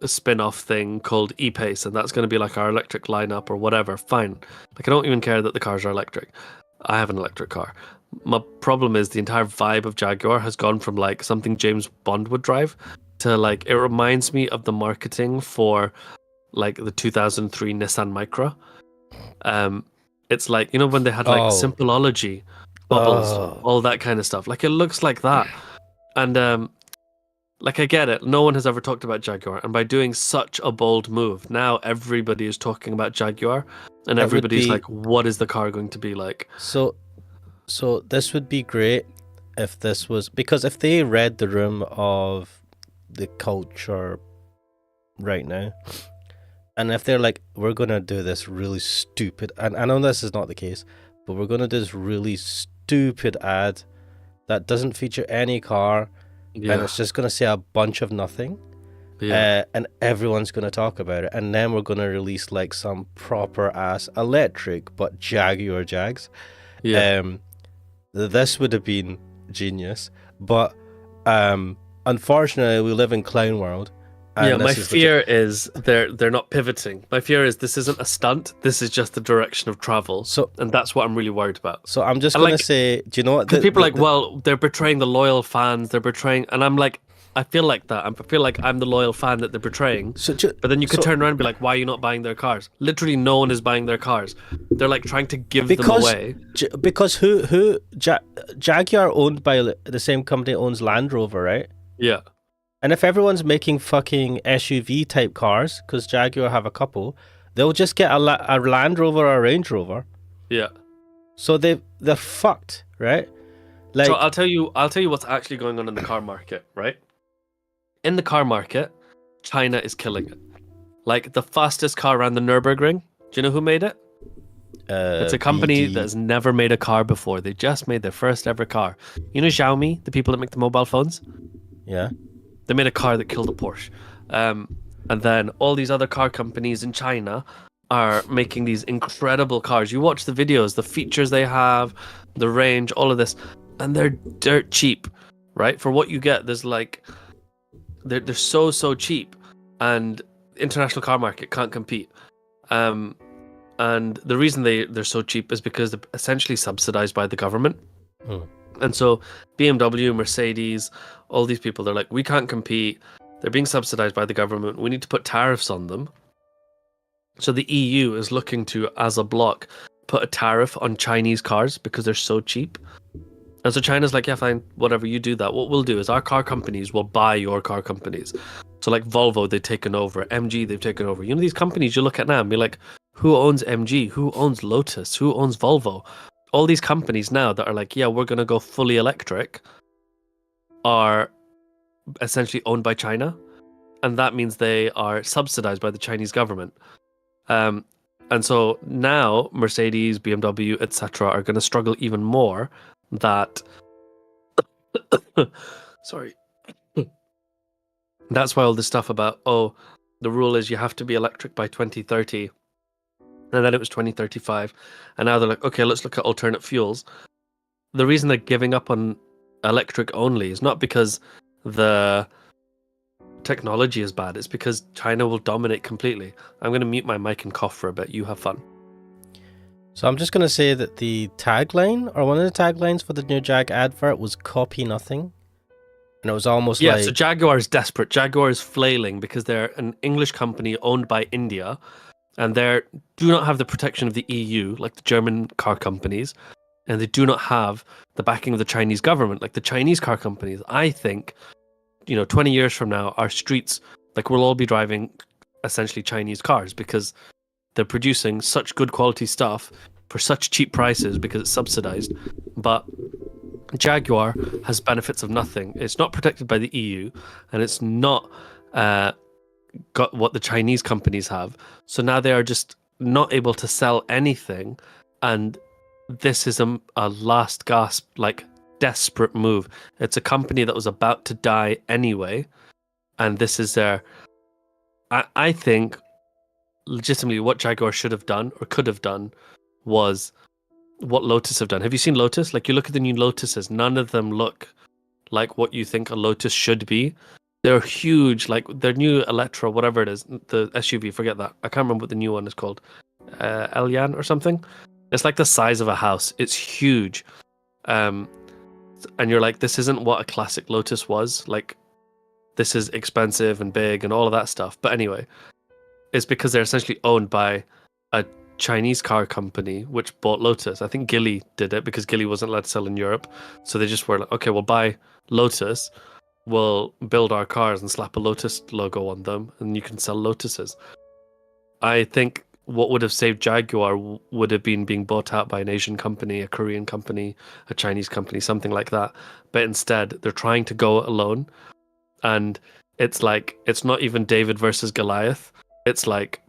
spin-off thing called E-Pace, and that's going to be like our electric lineup or whatever, fine. Like, I don't even care that the cars are electric. I have an electric car. My problem is the entire vibe of Jaguar has gone from like something James Bond would drive to like, it reminds me of the marketing for like the 2003 Nissan Micra. It's like, when they had like Simpleology, bubbles, all that kind of stuff. Like, it looks like that. And like, I get it. No one has ever talked about Jaguar, and by doing such a bold move, now everybody is talking about Jaguar, and everybody's like, what is the car going to be like? So this would be great if this was, because if they read the room of the culture right now, and if they're like, we're gonna do this really stupid, and I know this is not the case, but we're gonna do this really stupid ad that doesn't feature any car, and it's just gonna say a bunch of nothing, and everyone's gonna talk about it, and then we're gonna release like some proper ass electric but Jaguar Jags. This would have been genius, but unfortunately we live in clown world. My fear is they're not pivoting. My fear is this isn't a stunt. This is just the direction of travel. And that's what I'm really worried about. So I'm just gonna say, do you know what? Because people are like, well, they're betraying the loyal fans. They're betraying, and I'm like, I feel like that. I feel like I'm the loyal fan that they're betraying. But then you could turn around and be like, why are you not buying their cars? Literally, no one is buying their cars. They're like trying to give them away. Because Jaguar owned by the same company owns Land Rover, right? Yeah. And if everyone's making fucking SUV type cars, because Jaguar have a couple, they'll just get a Land Rover or a Range Rover. Yeah. So they're fucked, right? Like, so I'll tell you what's actually going on in the car market, right? In the car market, China is killing it. Like the fastest car around the Nürburgring. Do you know who made it? It's a company that has never made a car before. They just made their first ever car. You know Xiaomi, the people that make the mobile phones? Yeah. They made a car that killed a Porsche. And then all these other car companies in China are making these incredible cars. You watch the videos, the features they have, the range, all of this, and they're dirt cheap, right? For what you get, there's like, they're so cheap, and international car market can't compete. And the reason they're so cheap is because they're essentially subsidized by the government. And so BMW, Mercedes, all these people, they're like, we can't compete. They're being subsidized by the government. We need to put tariffs on them. So the EU is looking to, as a bloc, put a tariff on Chinese cars because they're so cheap. And so China's like, yeah, fine, whatever, you do that. What we'll do is our car companies will buy your car companies. So like Volvo, they've taken over. MG, they've taken over. You know, these companies you look at now and be like, who owns MG? Who owns Lotus? Who owns Volvo? All these companies now that are like, yeah, we're going to go fully electric are essentially owned by China. And that means they are subsidized by the Chinese government. And so now Mercedes, BMW, etc. are going to struggle even more that... Sorry. That's why all this stuff about, the rule is you have to be electric by 2030. And then it was 2035. And now they're like, okay, let's look at alternate fuels. The reason they're giving up on electric only is not because the technology is bad. It's because China will dominate completely. I'm going to mute my mic and cough for a bit. You have fun. So I'm just going to say that the tagline, or one of the taglines for the new Jag advert was copy nothing. And it was almost like... Yeah, so Jaguar is desperate. Jaguar is flailing because they're an English company owned by India. And they do not have the protection of the EU, like the German car companies. And they do not have the backing of the Chinese government, like the Chinese car companies. I think, 20 years from now, our streets, like we'll all be driving essentially Chinese cars because they're producing such good quality stuff for such cheap prices because it's subsidized. But Jaguar has benefits of nothing. It's not protected by the EU, and it's not... got what the Chinese companies have. So now they are just not able to sell anything, and this is a last gasp, like desperate move. It's a company that was about to die anyway, and this is their... I think legitimately what Jaguar should have done or could have done was what Lotus have done. Have you seen Lotus? Like, you look at the new Lotuses, none of them look like what you think a Lotus should be. They're huge, like their new Electra, whatever it is, the SUV, forget that. I can't remember what the new one is called. Elyan or something. It's like the size of a house. It's huge. And you're like, this isn't what a classic Lotus was. Like, this is expensive and big and all of that stuff. But anyway, it's because they're essentially owned by a Chinese car company which bought Lotus. I think Geely did it because Geely wasn't allowed to sell in Europe. So they just were like, okay, we'll buy Lotus. We'll build our cars and slap a Lotus logo on them, and you can sell Lotuses. I think what would have saved Jaguar would have been being bought out by an Asian company, a Korean company, a Chinese company, something like that. But instead, they're trying to go it alone. And it's like, it's not even David versus Goliath. It's like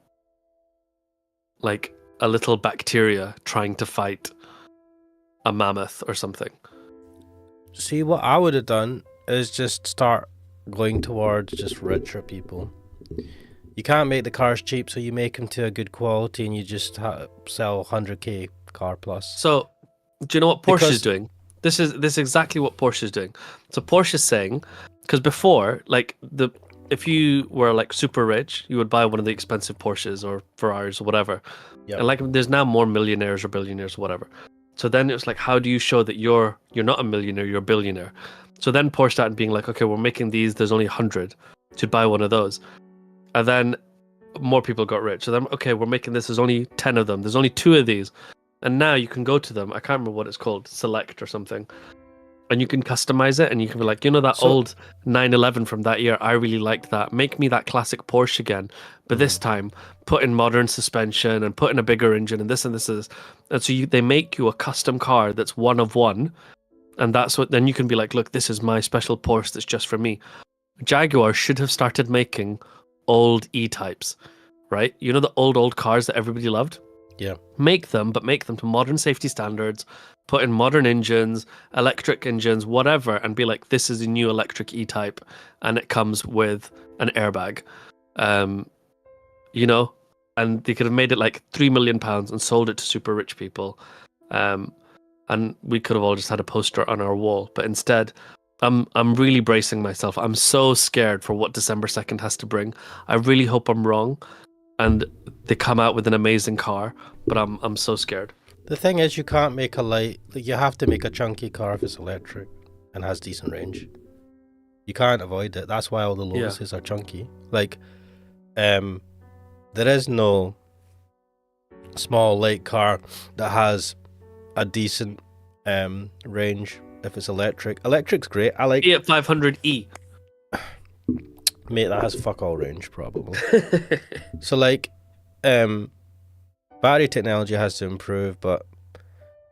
a little bacteria trying to fight a mammoth or something. See, what I would have done is just start going towards just richer people. You can't make the cars cheap, so you make them to a good quality and you just sell 100k car plus. So, do you know what Porsche is doing? This is exactly what Porsche is doing. So Porsche is saying, because before, like, if you were like super rich, you would buy one of the expensive Porsches or Ferraris or whatever. Yep. And like, there's now more millionaires or billionaires or whatever. So then it was like, how do you show that you're not a millionaire, you're a billionaire? So then Porsche started being like, okay, we're making these, there's only 100 to buy one of those. And then more people got rich. So then, okay, we're making this, there's only 10 of them, there's only 2 of these. And now you can go to them, I can't remember what it's called, Select or something. And you can customize it and you can be like, you know, that old 911 from that year, I really liked that. Make me that classic Porsche again. But this time, put in modern suspension and put in a bigger engine and this and this is. And so they make you a custom car that's one of one. And that's what, then you can be like, look, this is my special Porsche that's just for me. Jaguar should have started making old E-types, right? You know, the old cars that everybody loved? Yeah. Make them, but make them to modern safety standards, put in modern engines, electric engines, whatever, and be like, this is a new electric E-type, and it comes with an airbag. You know, and they could have made it like £3 million and sold it to super rich people. And we could have all just had a poster on our wall. But instead, I'm really bracing myself. I'm so scared for what December 2nd has to bring. I really hope I'm wrong and they come out with an amazing car, but I'm so scared. The thing is, you can't make a light, you have to make a chunky car if it's electric and has decent range. You can't avoid it. That's why all the Lotuses are chunky. Like, there is no small light car that has a decent range if it's electric. Electric's great. I like Fiat 500e. Mate, that has fuck all range probably. So like, battery technology has to improve, but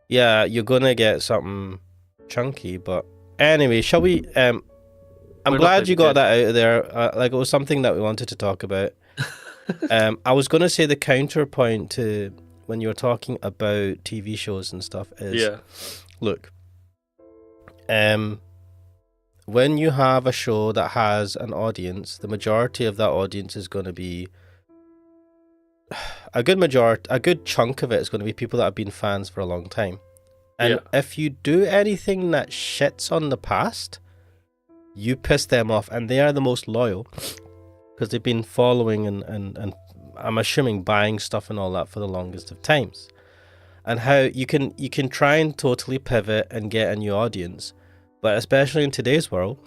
yeah, you're gonna get something chunky. But anyway, shall we? I'm glad you got that out of there. Like, it was something that we wanted to talk about. I was gonna say the counterpoint to when you were talking about TV shows and stuff is, look, when you have a show that has an audience, the majority of that audience is going to be a good chunk of it is going to be people that have been fans for a long time. And if you do anything that shits on the past, you piss them off, and they are the most loyal because they've been following and I'm assuming buying stuff and all that for the longest of times. And how you can try and totally pivot and get a new audience, but especially in today's world,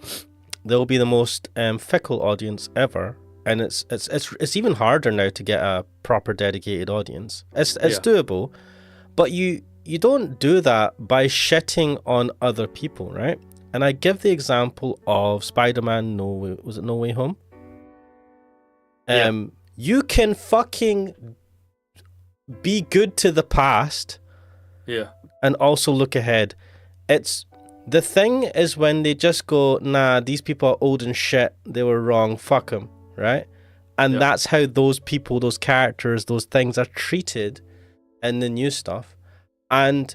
they'll be the most fickle audience ever, and it's even harder now to get a proper dedicated audience. It's doable, but you don't do that by shitting on other people, right? And I give the example of Spider-Man No Way Home? You can fucking be good to the past, and also look ahead. The thing is when they just go, nah, these people are old and shit, they were wrong, fuck them, right? And that's how those people, those characters, those things are treated in the new stuff. And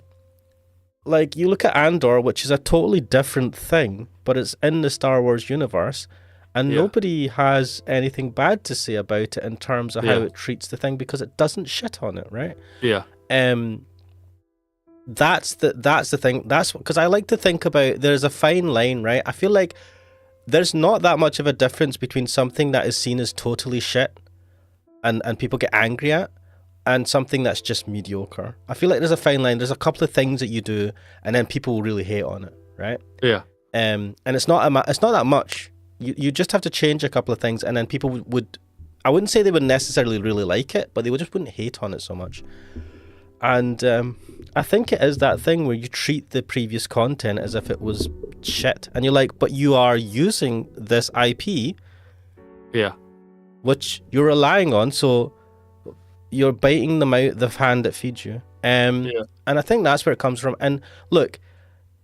like, you look at Andor, which is a totally different thing, but it's in the Star Wars universe, and nobody has anything bad to say about it in terms of how it treats the thing, because it doesn't shit on it, right? That's the thing. That's because I like to think about, there's a fine line, right? I feel like there's not that much of a difference between something that is seen as totally shit and people get angry at, and something that's just mediocre. I feel like there's a fine line. There's a couple of things that you do and then people will really hate on it, right? And it's not that much. You just have to change a couple of things, and then people would, I wouldn't say they would necessarily really like it, but they just wouldn't hate on it so much. And I think it is that thing where you treat the previous content as if it was shit, and you're like, but you are using this IP, which you're relying on, so you're biting the hand that feeds you. And I think that's where it comes from. And look,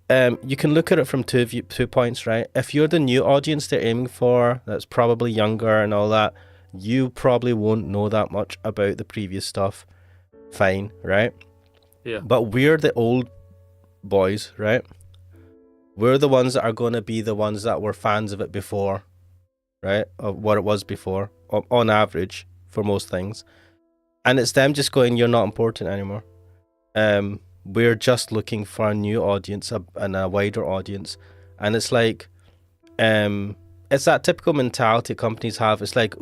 you can look at it from two points, right? If you're the new audience they're aiming for, that's probably younger and all that, you probably won't know that much about the previous stuff. Fine, right? Yeah. But we're the old boys, right? We're the ones that are going to be the ones that were fans of it before, right? Of what it was before, on average, for most things. And it's them just going, you're not important anymore. We're just looking for a new audience and a wider audience. And it's like, it's that typical mentality companies have. It's like,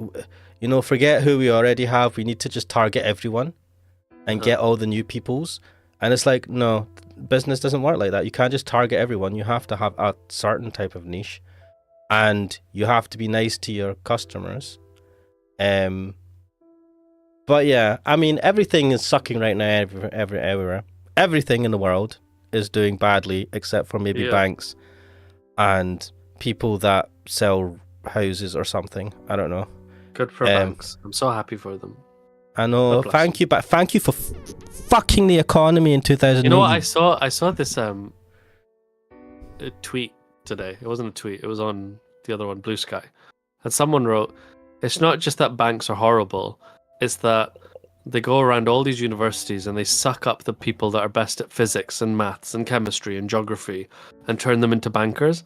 forget who we already have. We need to just target everyone and get all the new peoples. And it's like, no, business doesn't work like that. You can't just target everyone. You have to have a certain type of niche. And you have to be nice to your customers. But yeah, I mean, everything is sucking right now everywhere. Everything in the world is doing badly, except for maybe banks and people that sell houses or something. I don't know. Good for banks. I'm so happy for them. I know. Thank you, but thank you for fucking the economy in 2008. You know what? I saw this tweet today. It wasn't a tweet. It was on the other one, Blue Sky. And someone wrote, it's not just that banks are horrible. It's that they go around all these universities and they suck up the people that are best at physics and maths and chemistry and geography and turn them into bankers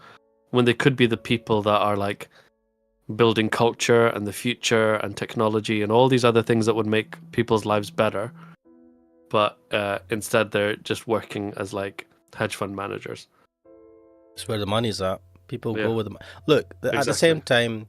when they could be the people that are like building culture and the future and technology and all these other things that would make people's lives better. But instead they're just working as like hedge fund managers. It's where the money's at. People go with them. Look, at the same time,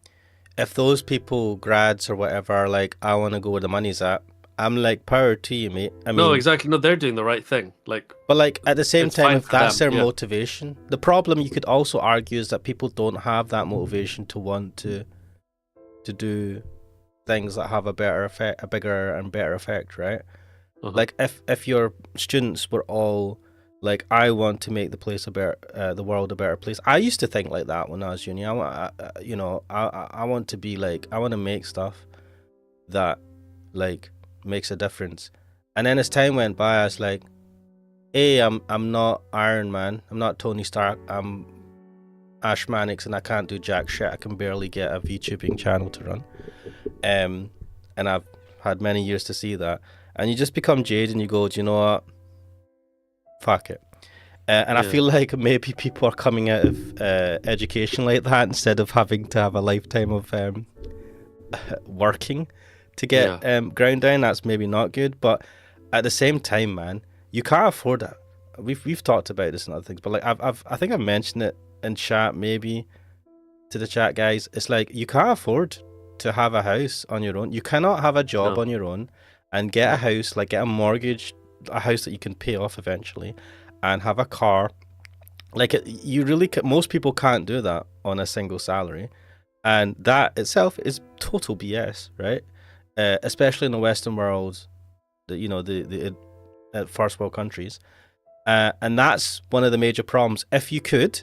if those people, grads or whatever, are like, I want to go where the money's at, I'm like, power to you, mate. I mean, no, exactly. No, they're doing the right thing. Like, but like at the same time, if that's them, their motivation, the problem you could also argue is that people don't have that motivation to want to do things that have a better effect, a bigger and better effect, right? Like if your students were all like, I want to make the world a better place. I used to think like that when I was uni. I want to be like, I want to make stuff that like makes a difference. And then as time went by, I was like, hey, I'm not Iron Man, I'm not Tony Stark, I'm Ash Mannix, and I can't do jack shit. I can barely get a VTubing channel to run. And I've had many years to see that. And you just become jaded and you go, do you know what? Fuck it. And I feel like maybe people are coming out of education like that instead of having to have a lifetime of working to get ground down. That's maybe not good, but at the same time, man, you can't afford it. We've talked about this and other things, but like I think I've mentioned it in chat, maybe to the chat guys. It's like you can't afford to have a house on your own. You cannot have a job on your own and get a house, like get a mortgage, a house that you can pay off eventually, and have a car. Like you really most people can't do that on a single salary, and that itself is total BS, right? Especially in the Western world, the first world countries, and that's one of the major problems. If you could,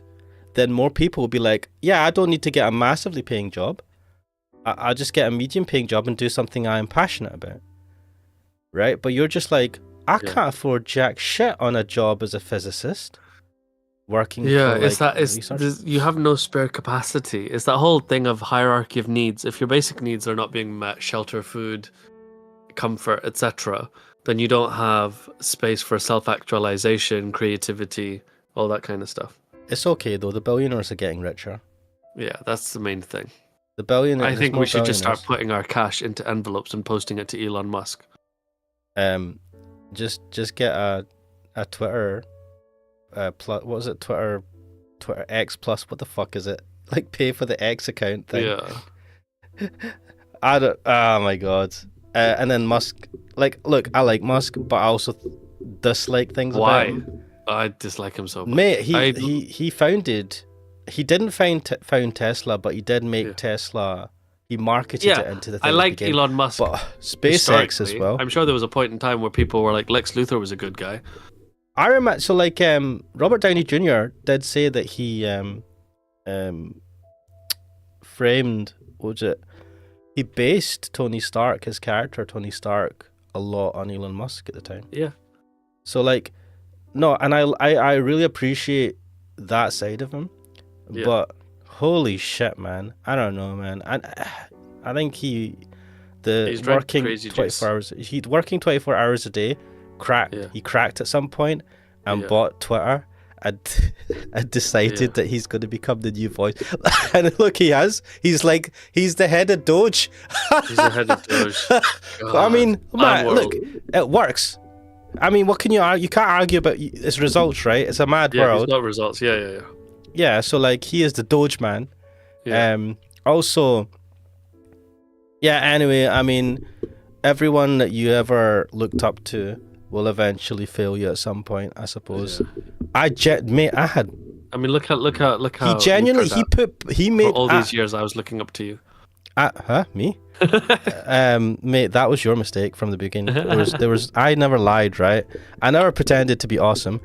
then more people would be like, yeah, I don't need to get a massively paying job. I'll just get a medium paying job and do something I'm passionate about, right? But you're just like, I can't afford jack shit on a job as a physicist working for, like, you have no spare capacity. It's that whole thing of hierarchy of needs. If your basic needs are not being met, shelter, food, comfort, etc., then you don't have space for self-actualization, creativity, all that kind of stuff. It's okay though, the billionaires are getting richer. Yeah, that's the main thing. The billionaires. I think we should just start putting our cash into envelopes and posting it to Elon Musk. Just get a Twitter plus, what was it, Twitter X plus, what the fuck is it, like pay for the X account thing. Oh my god. And then Musk, like, look, I like Musk, but I also dislike things about him. I dislike him so much. Mate, he didn't found Tesla, but he did make Tesla. He marketed it into the thing. I like Elon Musk, but SpaceX as well. I'm sure there was a point in time where people were like, Lex Luthor was a good guy. I remember, so like Robert Downey Jr. did say that he framed, what was it? He based Tony Stark, his character Tony Stark, a lot on Elon Musk at the time. Yeah. So like, no, and I really appreciate that side of him, but holy shit, man, I don't know, man. I think he's working 24 hours. He's working 24 hours a day. He cracked at some point and bought Twitter. And decided that he's going to become the new voice. And look, he's the head of Doge. He's the head of Doge. I mean, man, look, it works. I mean, what can you argue? You can't argue about its results, right? It's a mad world. It's not results. Yeah. Yeah, so like he is the Doge man. Yeah. Also, yeah, anyway, I mean, everyone that you ever looked up to will eventually fail you at some point, I suppose. Yeah. I mean, look how he genuinely he made for all these years I was looking up to you. Me? Mate, that was your mistake from the beginning. There was I never lied, right? I never pretended to be awesome.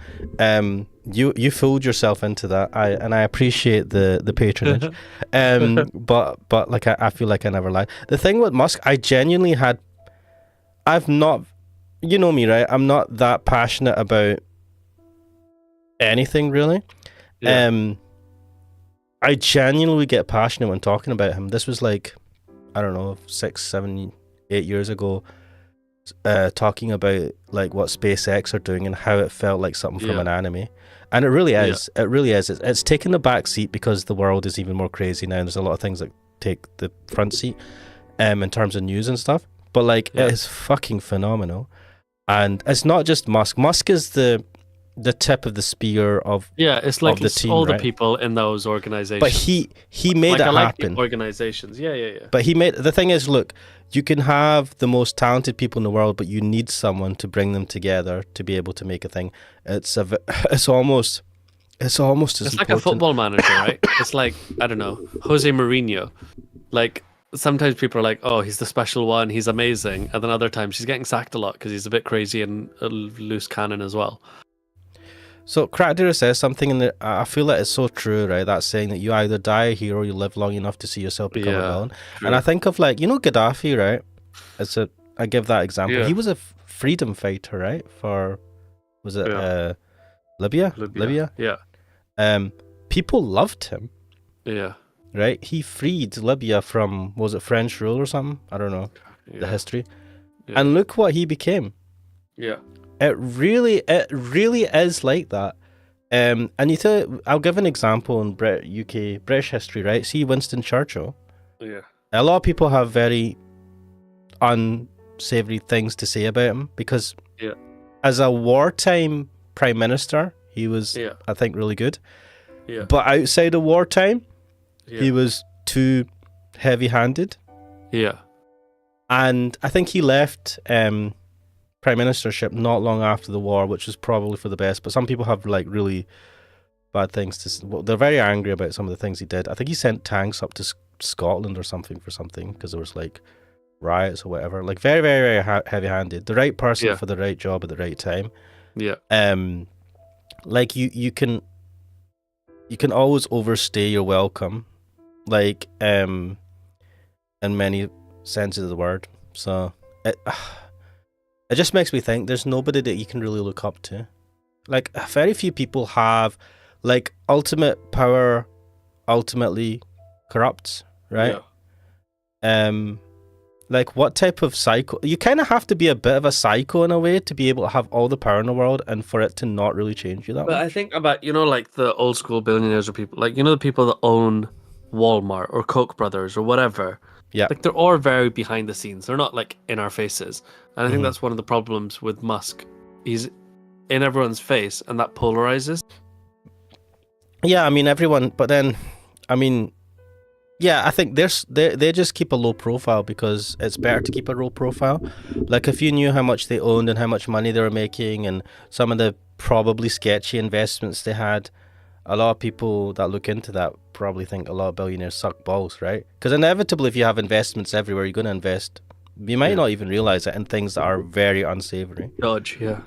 You fooled yourself into that. I appreciate the patronage. But like I feel like I never lied. The thing with Musk, I've not, you know me, right? I'm not that passionate about anything really. I genuinely get passionate when talking about him. This was like, I don't know, 6, 7, 8 years ago, talking about like what SpaceX are doing and how it felt like something from an anime. And it really is. It really is. It's taken the back seat because the world is even more crazy now. There's a lot of things that take the front seat in terms of news and stuff. But like, it is fucking phenomenal. And it's not just Musk. Musk is the tip of the spear of it's like the team, all right? The people in those organizations. But he made it happen. Organizations, yeah. But the thing is, look, you can have the most talented people in the world, but you need someone to bring them together to be able to make a thing. It's almost as it's like a football manager, right? It's like, I don't know, Jose Mourinho. Like, sometimes people are like, oh, he's the special one, he's amazing, and then other times he's getting sacked a lot because he's a bit crazy and a loose cannon as well. So Crackdura says something in the, I feel like it's so true, right? That saying that you either die a hero or you live long enough to see yourself become a villain. True. And I think of like, you know, Gaddafi, right? I give that example. Yeah. He was a freedom fighter, right? For, was it Libya? Yeah. People loved him. Yeah. Right? He freed Libya from, was it French rule or something? I don't know the history. Yeah. And look what he became. Yeah. It really is like that. And I'll give an example in British history, right? See Winston Churchill. Yeah. A lot of people have very unsavory things to say about him because as a wartime prime minister, he was, I think, really good. Yeah. But outside of wartime, he was too heavy-handed. Yeah. And I think he left prime ministership not long after the war, which was probably for the best. But some people have like really bad things to. Well, they're very angry about some of the things he did. I think he sent tanks up to Scotland or something for something because there was like riots or whatever. Like very, very, very heavy-handed. The right person for the right job at the right time. Yeah. Like you can always overstay your welcome, like in many senses of the word. So it just makes me think there's nobody that you can really look up to. Like, very few people have, like, ultimate power ultimately corrupts, right? Yeah. Like, what type of psycho? You kind of have to be a bit of a psycho in a way to be able to have all the power in the world and for it to not really change you that much. But I think about, you know, like the old school billionaires or people, like, you know, the people that own Walmart or Koch brothers or whatever. Yeah. Like, they're all very behind the scenes. They're not, like, in our faces. And I think that's one of the problems with Musk. He's in everyone's face, and that polarizes. Yeah, I mean, everyone... But then, I mean... Yeah, I think they just keep a low profile because it's better to keep a low profile. Like, if you knew how much they owned and how much money they were making and some of the probably sketchy investments they had, a lot of people that look into that probably think a lot of billionaires suck balls, right? Because inevitably, if you have investments everywhere, you're going to invest. You might not even realize it in things that are very unsavory. Dodge, yeah.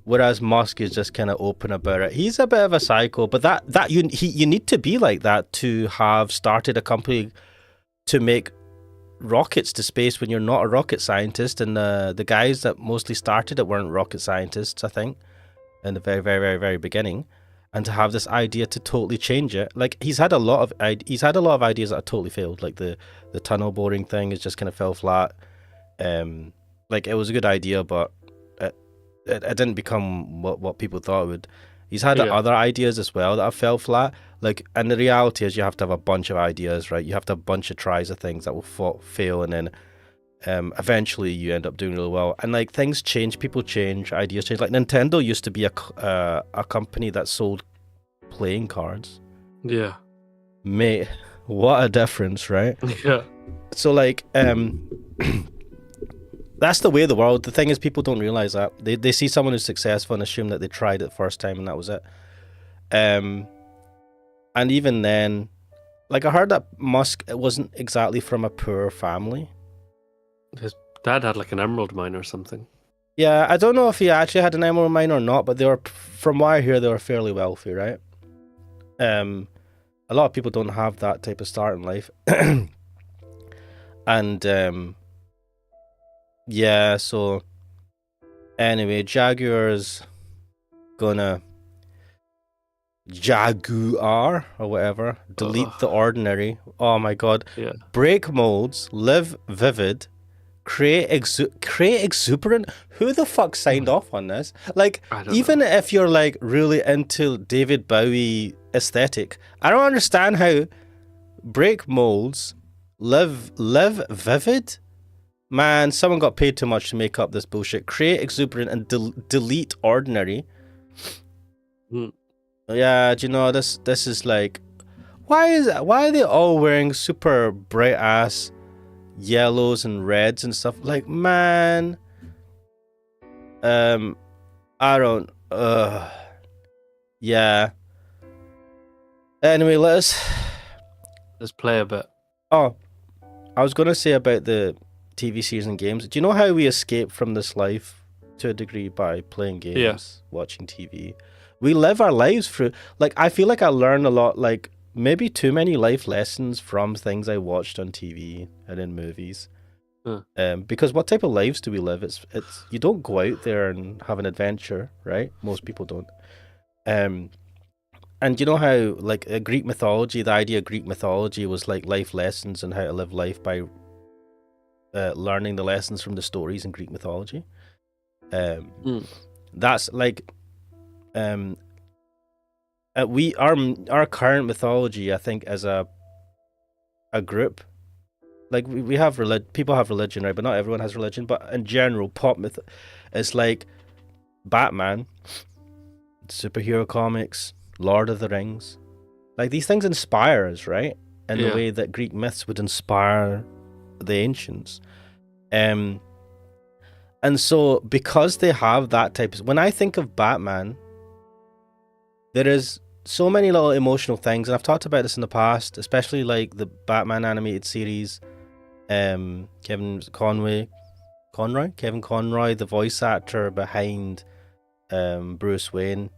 Whereas Musk is just kind of open about it. He's a bit of a psycho, but that you need to be like that to have started a company to make rockets to space when you're not a rocket scientist, and the guys that mostly started it weren't rocket scientists, I think, in the very, very, very, very beginning. And to have this idea to totally change it, like he's had a lot of ideas that have totally failed. Like the tunnel boring thing is just kind of fell flat. Like it was a good idea, but it didn't become what people thought it would. He's had other ideas as well that have fell flat. Like, and the reality is you have to have a bunch of ideas, right? You have to have a bunch of tries of things that will fail, and then eventually you end up doing really well. And like things change, people change, ideas change. Like Nintendo used to be a company that sold playing cards. Yeah. Mate, what a difference, right? Yeah. So like that's the way of the world. The thing is, people don't realize that. They see someone who's successful and assume that they tried it the first time and that was it. And even then, like I heard that Musk wasn't exactly from a poor family. His dad had like an emerald mine or something. Yeah, I don't know if he actually had an emerald mine or not, but they were, from what I hear, they were fairly wealthy, right? A lot of people don't have that type of start in life. And yeah, so anyway, Jaguar or whatever, delete the ordinary. Oh my god. Yeah. Break molds, live vivid, create exuberant. Who the fuck signed off on this? Like, even if you're like really into David Bowie aesthetic, I don't understand how break molds, live vivid. Man, someone got paid too much to make up this bullshit. Create exuberant and delete ordinary. Yeah, do you know, this is like, why are they all wearing super bright ass yellows and reds and stuff? Like, man, I don't. Yeah. Anyway, let's play a bit. Oh, I was gonna say about the TV series and games. Do you know how we escape from this life to a degree by playing games, watching TV? We live our lives through, like, I feel like I learn a lot, like, maybe too many life lessons from things I watched on TV and in movies. Because what type of lives do we live? It's you don't go out there and have an adventure, right? Most people don't. And you know how, like, Greek mythology, the idea of Greek mythology was like life lessons and how to live life by learning the lessons from the stories in Greek mythology. That's like our current mythology, I think, as a group, like we have people have religion, right? But not everyone has religion. But in general, pop myth is like Batman, superhero comics, Lord of the Rings. Like, these things inspire us, right? In the way that Greek myths would inspire the ancients. And so because they have that type of, when I think of Batman, there is so many little emotional things, and I've talked about this in the past, especially like the Batman animated series. Kevin Conroy, the voice actor behind Bruce Wayne,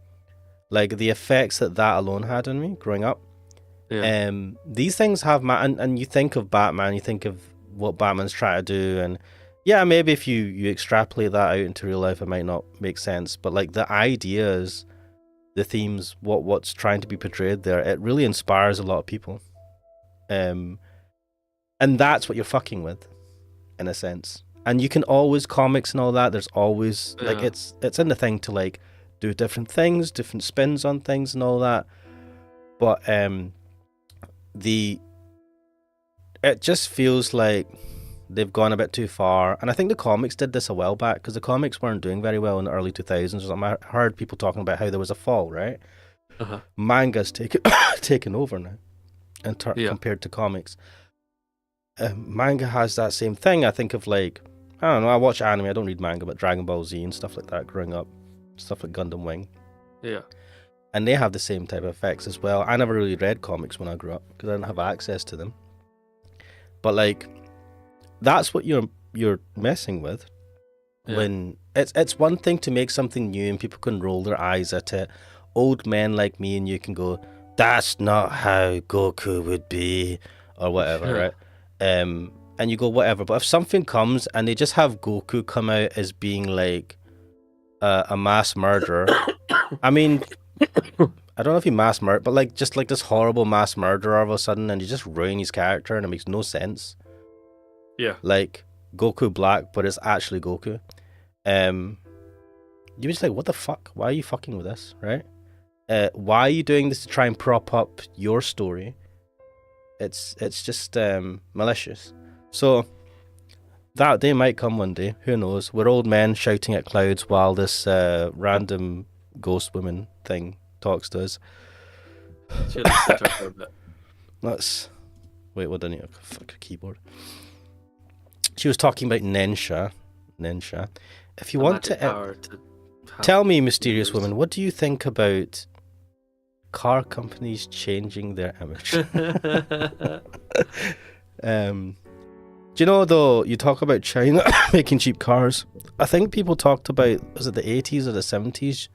like the effects that alone had on me growing up. These things have and you think of Batman, you think of what Batman's trying to do, and yeah, maybe if you extrapolate that out into real life, it might not make sense, but like the ideas, the themes, what's trying to be portrayed there, it really inspires a lot of people. And that's what you're fucking with, in a sense. And you can always, comics and all that, there's always like it's in the thing to like do different things, different spins on things and all that. But it just feels like they've gone a bit too far. And I think the comics did this a while back, because the comics weren't doing very well in the early 2000s. I heard people talking about how there was a fall, right? Manga's taken over now and compared to comics. Manga has that same thing. I think of, like, I don't know, I watch anime, I don't read manga, but Dragon Ball Z and stuff like that growing up. Stuff like Gundam Wing. Yeah. And they have the same type of effects as well. I never really read comics when I grew up because I didn't have access to them. But like, that's what you're messing with. When it's one thing to make something new and people can roll their eyes at it. Old men like me and you can go, that's not how Goku would be, or whatever, right? and you go whatever. But if something comes and they just have Goku come out as being like a mass murderer, I mean, I don't know if he mass murder, but like just like this horrible mass murderer all of a sudden, and you just ruin his character, and it makes no sense. Yeah. Like Goku Black, but it's actually Goku. You're just like, what the fuck? Why are you fucking with this, right? Why are you doing this to try and prop up your story? It's just malicious. So that day might come one day. Who knows? We're old men shouting at clouds while this random ghost woman thing talks to us. Let's wait. What do I need? Fuck a keyboard. She was talking about Nensha. If you want to tell me, mysterious woman, what do you think about car companies changing their image? Do you know, though, you talk about China making cheap cars. I think people talked about, was it the 80s or the 70s,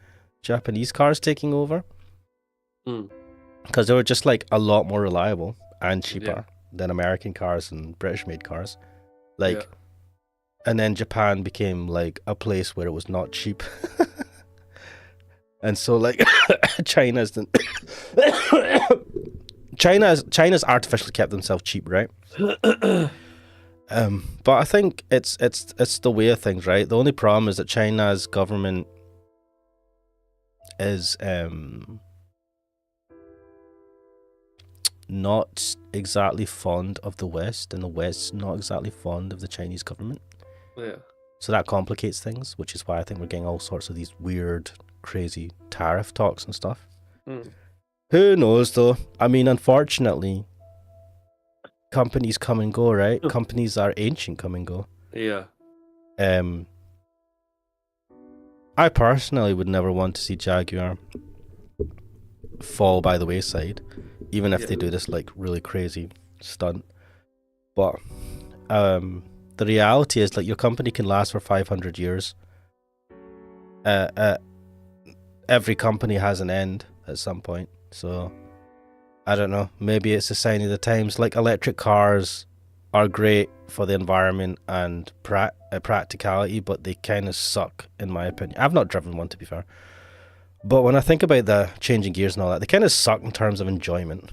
Japanese cars taking over? Because they were just like a lot more reliable and cheaper than American cars and British made cars. Like, and then Japan became like a place where it was not cheap. And so like China's artificially kept themselves cheap, right? But I think it's the way of things, right? The only problem is that China's government is not exactly fond of the West, and the West's not exactly fond of the Chinese government. Yeah. So that complicates things, which is why I think we're getting all sorts of these weird, crazy tariff talks and stuff. Who knows, though? I mean, unfortunately, companies come and go, right? Companies are ancient, come and go. Yeah. I personally would never want to see Jaguar fall by the wayside, even if they do this like really crazy stunt. But the reality is, like, your company can last for 500 years. Every company has an end at some point, so I don't know. Maybe it's a sign of the times. Like, electric cars are great for the environment and practicality, but they kind of suck, in my opinion. I've not driven one, to be fair. But when I think about the changing gears and all that, they kind of suck in terms of enjoyment.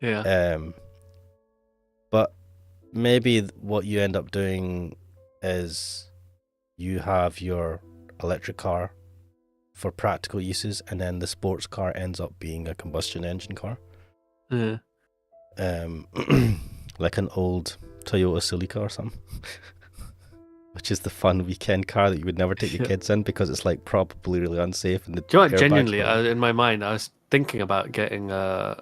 Yeah. But maybe what you end up doing is you have your electric car for practical uses, and then the sports car ends up being a combustion engine car. Yeah. Like an old Toyota Celica or something. Which is the fun weekend car that you would never take your kids in because it's like probably really unsafe. And do you know what, genuinely, in my mind, I was thinking about getting an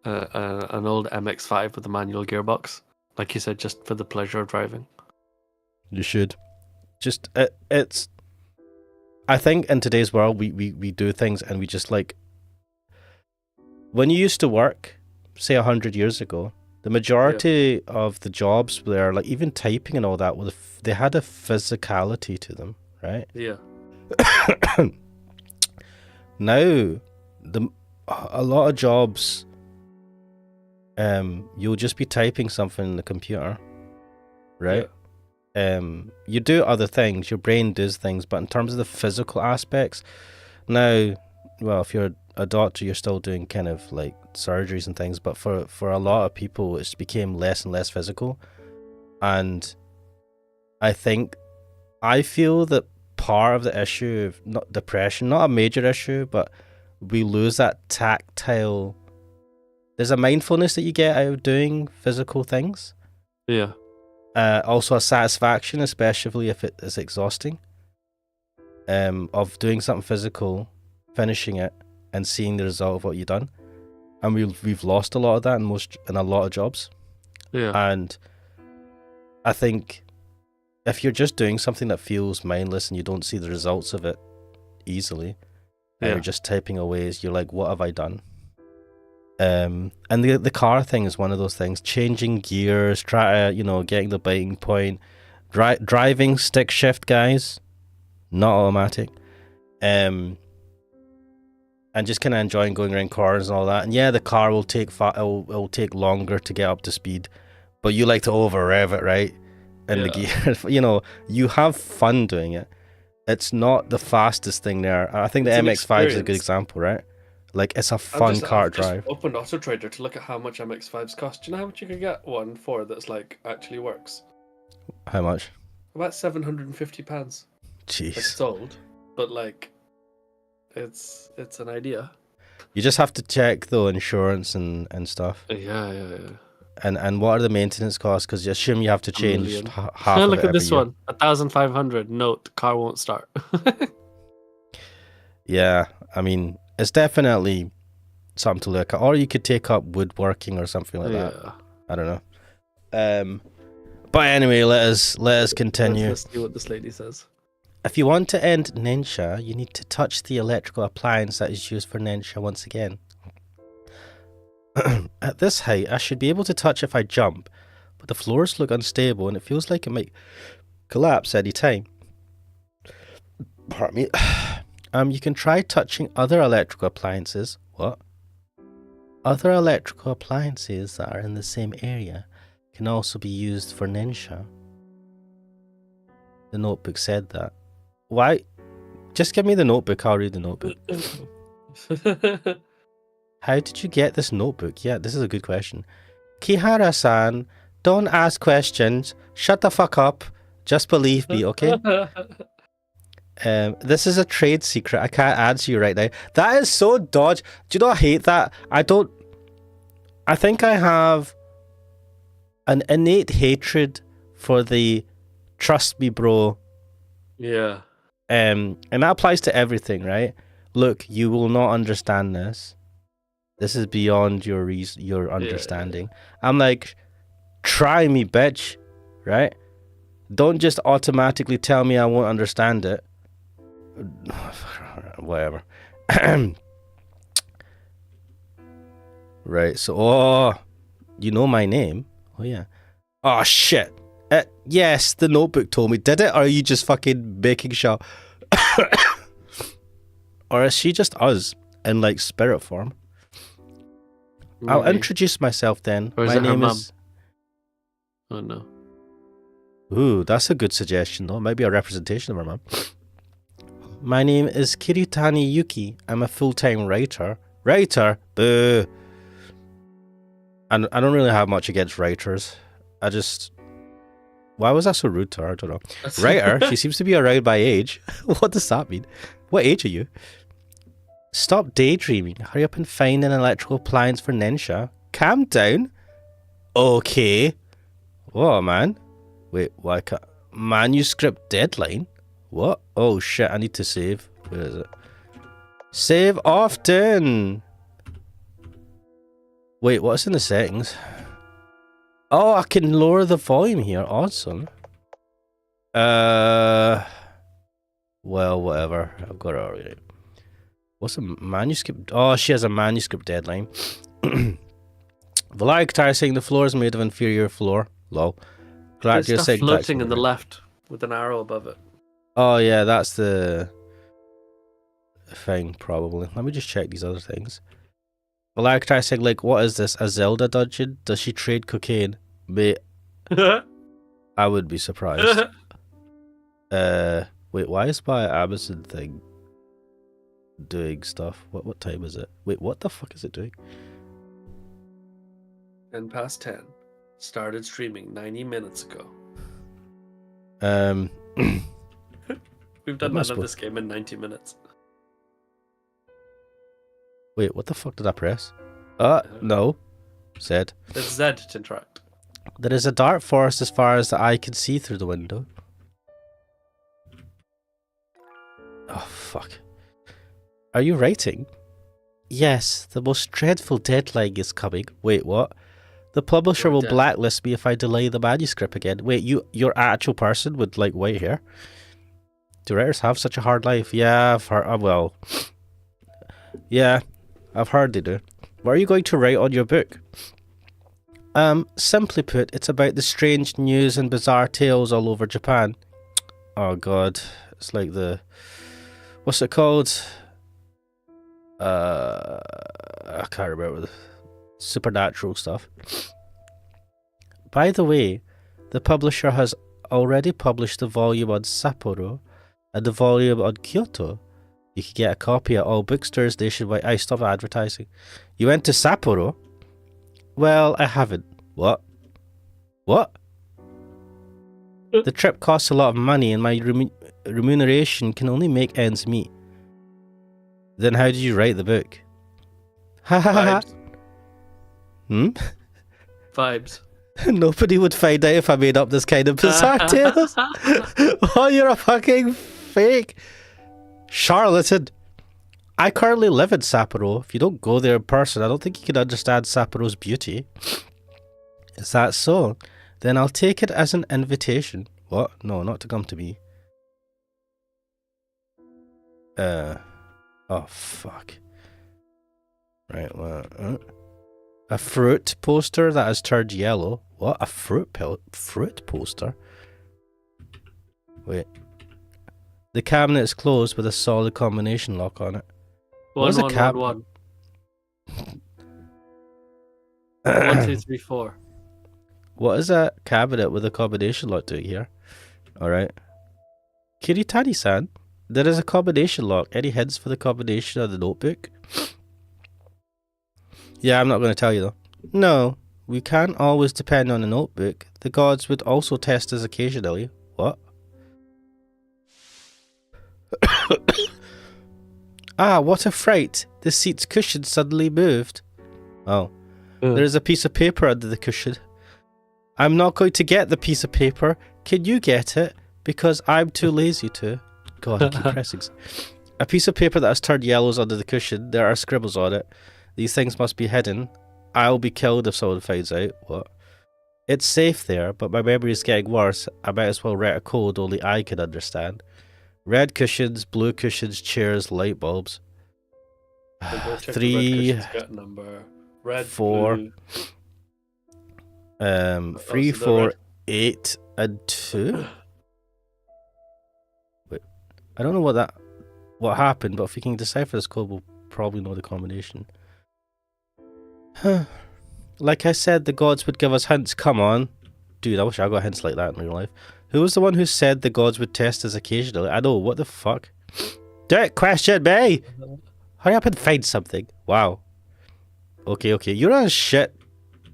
old MX-5 with a manual gearbox. Like you said, just for the pleasure of driving. You should. Just, it's... I think in today's world, we do things and we just like... When you used to work, say 100 years ago, the majority of the jobs were like, even typing and all that, they had a physicality to them, right? Yeah. Now, a lot of jobs, you'll just be typing something in the computer, right? Yeah. You do other things, your brain does things, but in terms of the physical aspects, now, well, if you're a doctor, you're still doing kind of like surgeries and things, but for a lot of people, it's became less and less physical. And I feel that part of the issue of not depression, not a major issue, but we lose that tactile. There's a mindfulness that you get out of doing physical things. Yeah. Also a satisfaction, especially if it is exhausting, of doing something physical, finishing it, and seeing the result of what you've done. And we've lost a lot of that in a lot of jobs. Yeah. And I think if you're just doing something that feels mindless and you don't see the results of it easily, and you're just typing away, you're like, what have I done? And the car thing is one of those things. Changing gears, getting the biting point, driving stick shift, guys, not automatic. And just kind of enjoying going around corners and all that. And yeah, the car will take it'll take longer to get up to speed, but you like to over rev it, right? And the gear, you know, you have fun doing it. It's not the fastest thing there. I think the MX-5 is a good example, right? Like, it's a fun kart drive. I've just opened AutoTrader to look at how much MX-5s cost. Do you know how much you could get one for that's like actually works? How much? About £750. Jeez. Like, it's old, but like, it's an idea. You just have to check though insurance and stuff. Yeah. And what are the maintenance costs? Because you assume you have to change half of it. Look at this year. one, 1,500. Note: car won't start. Yeah, I mean, it's definitely something to look at. Or you could take up woodworking or something like that. I don't know. But anyway, let us continue. Let's see what this lady says. If you want to end Nensha, you need to touch the electrical appliance that is used for Nensha once again. At this height, I should be able to touch if I jump, but the floors look unstable and it feels like it might collapse any time. Pardon me. You can try touching other electrical appliances. What? Other electrical appliances that are in the same area can also be used for Nensha. The notebook said that. Why? Just give me the notebook, I'll read the notebook. How did you get this notebook? Yeah, this is a good question. Kihara-san, don't ask questions. Shut the fuck up. Just believe me, okay? This is a trade secret. I can't answer you right now. That is so dodge. Do you know I hate that? I think I have an innate hatred for the trust me bro. Yeah. And that applies to everything, right? Look, you will not understand this. This is beyond your understanding. Yeah. I'm like, try me, bitch, right? Don't just automatically tell me I won't understand it. Whatever. Right, so, you know my name? Oh, yeah. Oh, shit. Yes, the notebook told me. Did it? Or are you just fucking making sure? Or is she just us in, like, spirit form? Maybe. I'll introduce myself then. Or is my it name her mum? is... Oh, no. Ooh, that's a good suggestion, though. It might be a representation of her mum. My name is Kiritani Yuki. I'm a full-time writer. Writer? Boo. I don't really have much against writers. I just... Why was I so rude to her? I don't know. Writer? She seems to be around my age. What does that mean? What age are you? Stop daydreaming. Hurry up and find an electrical appliance for Nensha. Calm down. Okay. What, man? Wait, why can't... Manuscript deadline? What? Oh, shit. I need to save. Where is it? Save often. Wait, what's in the settings? Oh, I can lower the volume here. Awesome. Well, whatever. I've got it already. What's a manuscript? Oh, she has a manuscript deadline. Valak saying the floor is made of inferior floor. Lol. There's stuff floating in the left with an arrow above it. Oh, yeah, that's the thing, probably. Let me just check these other things. Valak saying, like, what is this? A Zelda dungeon? Does she trade cocaine? Mate, I would be surprised. Wait, why is my Amazon thing doing stuff? What time is it? Wait, what the fuck is it doing? 10:10. Started streaming 90 minutes ago. We've done none of this game in 90 minutes. Wait, what the fuck did I press? No. Z. It's Z to interact. There is a dark forest as far as the eye can see through the window. Oh, fuck. Are you writing? Yes, the most dreadful deadline is coming. Wait, what? The publisher will blacklist me if I delay the manuscript again. Wait, your actual person with, like, white hair? Do writers have such a hard life? Yeah, I've heard, well... Yeah, I've heard they do. What are you going to write on your book? Simply put, it's about the strange news and bizarre tales all over Japan. Oh god, it's like the... What's it called? I can't remember. Supernatural stuff. By the way, the publisher has already published the volume on Sapporo and the volume on Kyoto. You can get a copy at all bookstores nationwide. I stop advertising. You went to Sapporo? Well, I haven't. What? What? The trip costs a lot of money and my remuneration can only make ends meet. Then how did you write the book? Ha ha ha. Vibes. Nobody would find out if I made up this kind of bizarre tales. Oh, you're a fucking fake charlatan. I currently live in Sapporo. If you don't go there in person, I don't think you can understand Sapporo's beauty. Is that so? Then I'll take it as an invitation. What? No, not to come to me. Oh, fuck. Right, well, a fruit poster that has turned yellow. What? A fruit poster? Wait. The cabinet is closed with a solid combination lock on it. One, 1, 2, 3, 4. What is a cabinet with a combination lock doing here? Alright. Kiritani-san, there is a combination lock. Any hints for the combination of the notebook? Yeah, I'm not going to tell you though. No, we can't always depend on a notebook. The gods would also test us occasionally. What? Ah, what a fright. The seat's cushion suddenly moved. Oh. There is a piece of paper under the cushion. I'm not going to get the piece of paper. Can you get it? Because I'm too lazy to. God, I keep pressing. A piece of paper that has turned yellows under the cushion. There are scribbles on it. These things must be hidden. I'll be killed if someone finds out. What? It's safe there, but my memory is getting worse. I might as well write a code only I can understand. Red cushions, blue cushions, chairs, light bulbs. 3, red, 4, blue. 3, 4, 8, and 2. Wait, I don't know what happened, but if we can decipher this code, we'll probably know the combination. Like I said, the gods would give us hints. Come on. Dude, I wish I got hints like that in real life. Who was the one who said the gods would test us occasionally? I know, what the fuck? Don't question me! Hurry up and find something. Wow. Okay. You're a shit,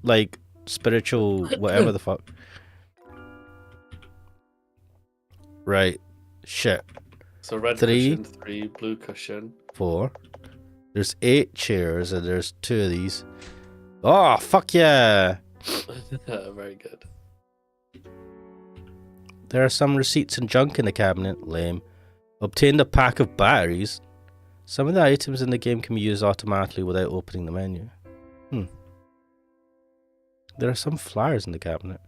like, spiritual whatever the fuck. Right. Shit. So red 3, cushion, 3, blue cushion. 4. There's 8 chairs and there's 2 of these. Oh, fuck yeah! Very good. There are some receipts and junk in the cabinet. Lame. Obtained a pack of batteries. Some of the items in the game can be used automatically without opening the menu. There are some flyers in the cabinet.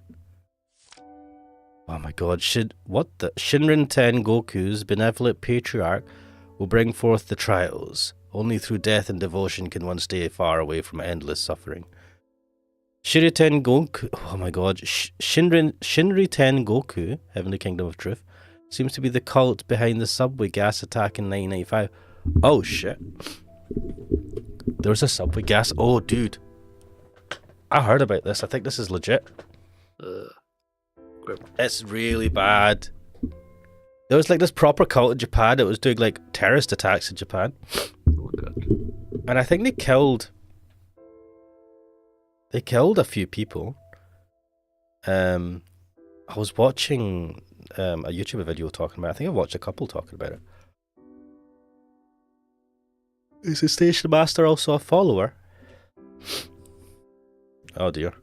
Oh my god, what the? Shinrin Ten Goku's benevolent patriarch will bring forth the trials. Only through death and devotion can one stay far away from endless suffering. Shiriten Goku, oh my god, Shinri Ten Goku, Heavenly Kingdom of Truth, seems to be the cult behind the subway gas attack in 1995. Oh shit. There was a subway gas, oh dude. I heard about this, I think this is legit. It's really bad. There was like this proper cult in Japan that was doing like terrorist attacks in Japan. Oh god. And I think they killed a few people. I was watching a YouTube video talking about it. I think I watched a couple talking about it. Is the station master also a follower? Oh dear.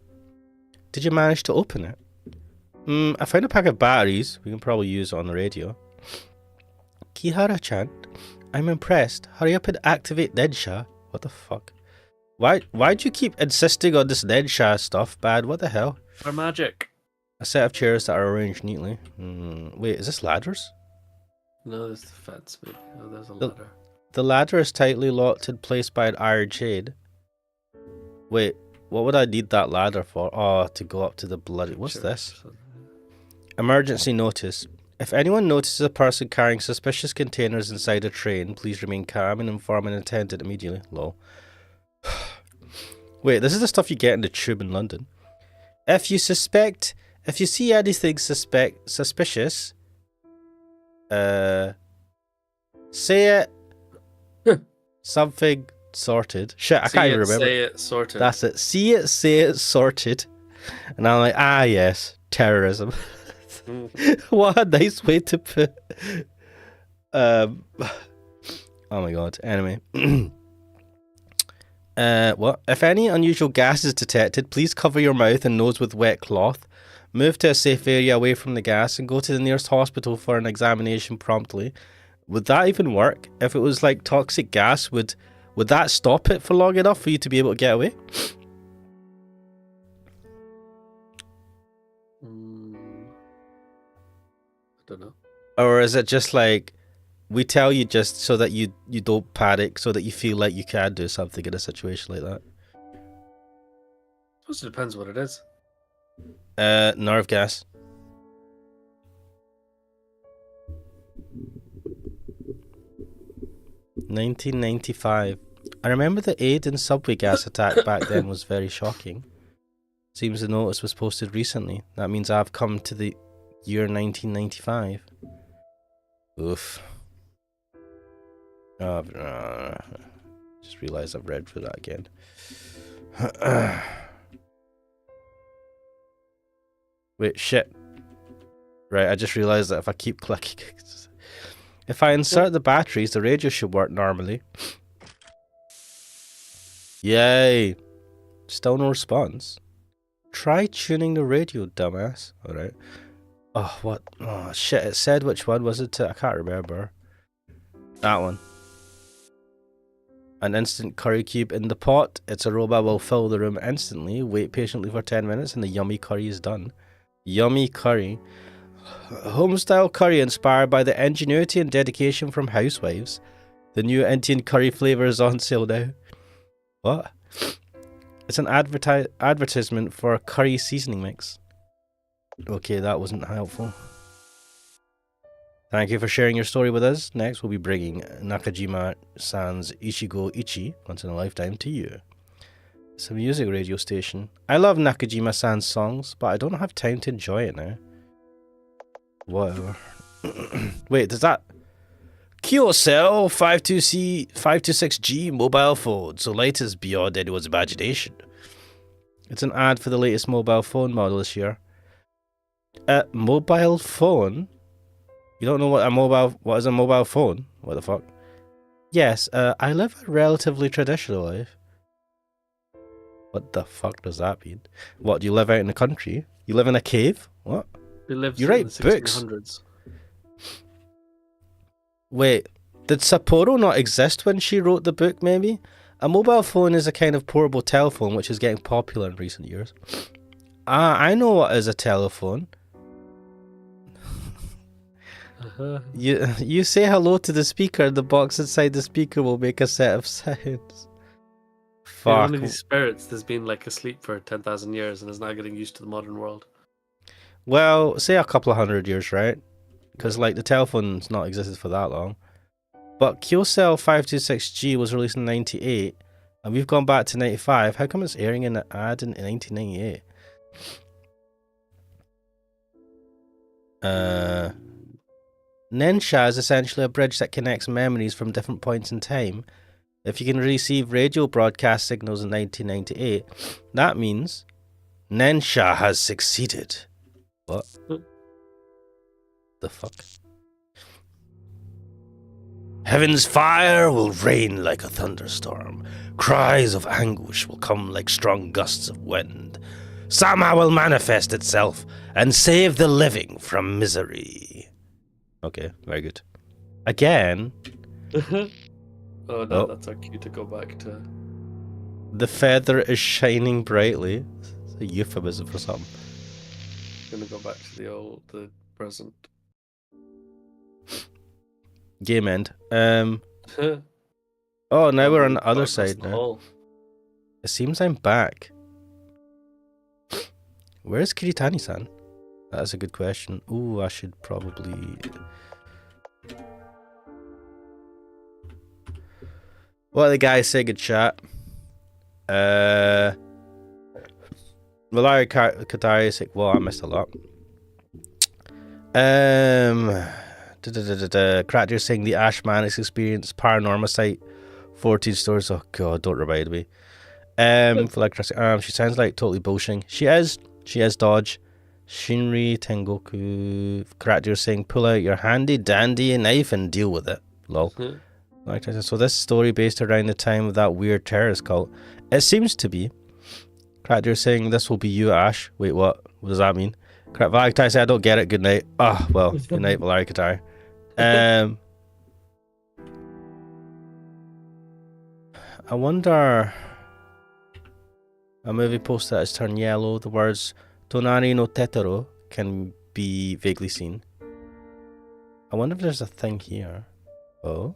Did you manage to open it? I found a pack of batteries. We can probably use it on the radio. Kihara-chan, I'm impressed. Hurry up and activate Nensha. What the fuck? Why'd you keep insisting on this Nensha stuff, Bad? What the hell? For magic. A set of chairs that are arranged neatly. Wait, is this ladders? No, there's the fence, maybe. Oh, there's a ladder. The ladder is tightly locked in place by an iron chain. Wait, what would I need that ladder for? Oh, to go up to the bloody... What's this? Emergency notice. If anyone notices a person carrying suspicious containers inside a train, please remain calm and inform an attendant immediately. Lol. Wait, this is the stuff you get in the tube in London. If you see anything suspicious, say it. Something sorted. Shit, I can't even remember. Say it, sorted. That's it. See it, say it, sorted. And I'm like, yes, terrorism. What a nice way to put. Oh my god. Anyway. What? If any unusual gas is detected, please cover your mouth and nose with wet cloth. Move to a safe area away from the gas and go to the nearest hospital for an examination promptly. Would that even work? If it was like toxic gas, would that stop it for long enough for you to be able to get away? I don't know. Or is it just like, we tell you just so that you don't panic, so that you feel like you can do something in a situation like that? I suppose it depends what it is. Nerve gas. $1995. I remember the Aden subway gas attack back then was very shocking. Seems the notice was posted recently. That means I've come to the year 1995. Oof. Just realised I've read through that again. Wait, shit. Right, I just realised that if I keep clicking... If I insert the batteries, the radio should work normally. Yay! Still no response. Try tuning the radio, dumbass. Alright. Oh, what? Oh, shit. It said which one was it? I can't remember. That one. An instant curry cube in the pot. Its aroma will fill the room instantly. Wait patiently for 10 minutes and the yummy curry is done. Yummy curry. Home-style curry inspired by the ingenuity and dedication from housewives. The new Indian curry flavour is on sale now. What? It's an advertisement for a curry seasoning mix. Okay, that wasn't helpful. Thank you for sharing your story with us. Next, we'll be bringing Nakajima-san's Ichigo Ichi, Once in a Lifetime, to you. It's a music radio station. I love Nakajima-san's songs, but I don't have time to enjoy it now. Whatever. Wait, does that... Kyocell 526G mobile phone, so latest beyond anyone's imagination. It's an ad for the latest mobile phone model this year. Mobile phone? You don't know what is a mobile phone? What the fuck? Yes, I live a relatively traditional life. What the fuck does that mean? What, do you live out in the country? You live in a cave? What? You write books? Wait, did Sapporo not exist when she wrote the book, maybe? A mobile phone is a kind of portable telephone which is getting popular in recent years. I know what is a telephone. You say hello to the speaker, and the box inside the speaker will make a set of sounds. Fuck. One of these spirits that's been like asleep for 10,000 years and is now getting used to the modern world. Well, say a couple of 100 years, right? Because like the telephone's not existed for that long. But Kyocell 526G was released in 98, and we've gone back to 95. How come it's airing in an ad in 1998? Nensha is essentially a bridge that connects memories from different points in time. If you can receive radio broadcast signals in 1998, that means Nensha has succeeded. What? The fuck? Heaven's fire will rain like a thunderstorm. Cries of anguish will come like strong gusts of wind. Sama will manifest itself and save the living from misery. Okay, very good. Again. Oh no, that's our cue to go back to... The feather is shining brightly. It's a euphemism for something. Gonna go back to the present. Game end. Oh, now we're on the other side now. It seems I'm back. Where's Kiritani-san? That's a good question. Ooh, I should probably... What the guys say, good chat. Well, Valari Katari is like, well, I missed a lot. Cracker saying the Ash Manix experience, Paranormal Site, 14 stores. Oh god, don't remind me. She sounds like totally bullshitting. She is Dodge. Shinri Tengoku. Cracker saying, pull out your handy dandy knife and deal with it. Lol. So this story based around the time of that weird terrorist cult. It seems to be. Cracker saying, this will be you, Ash. Wait, what? What does that mean? Valactai said, I don't get it. Good night. Oh, well, good night, Valari Katari. I wonder. A movie poster that has turned yellow. The words Tonari no Tetero can be vaguely seen. I wonder if there's a thing here. Oh.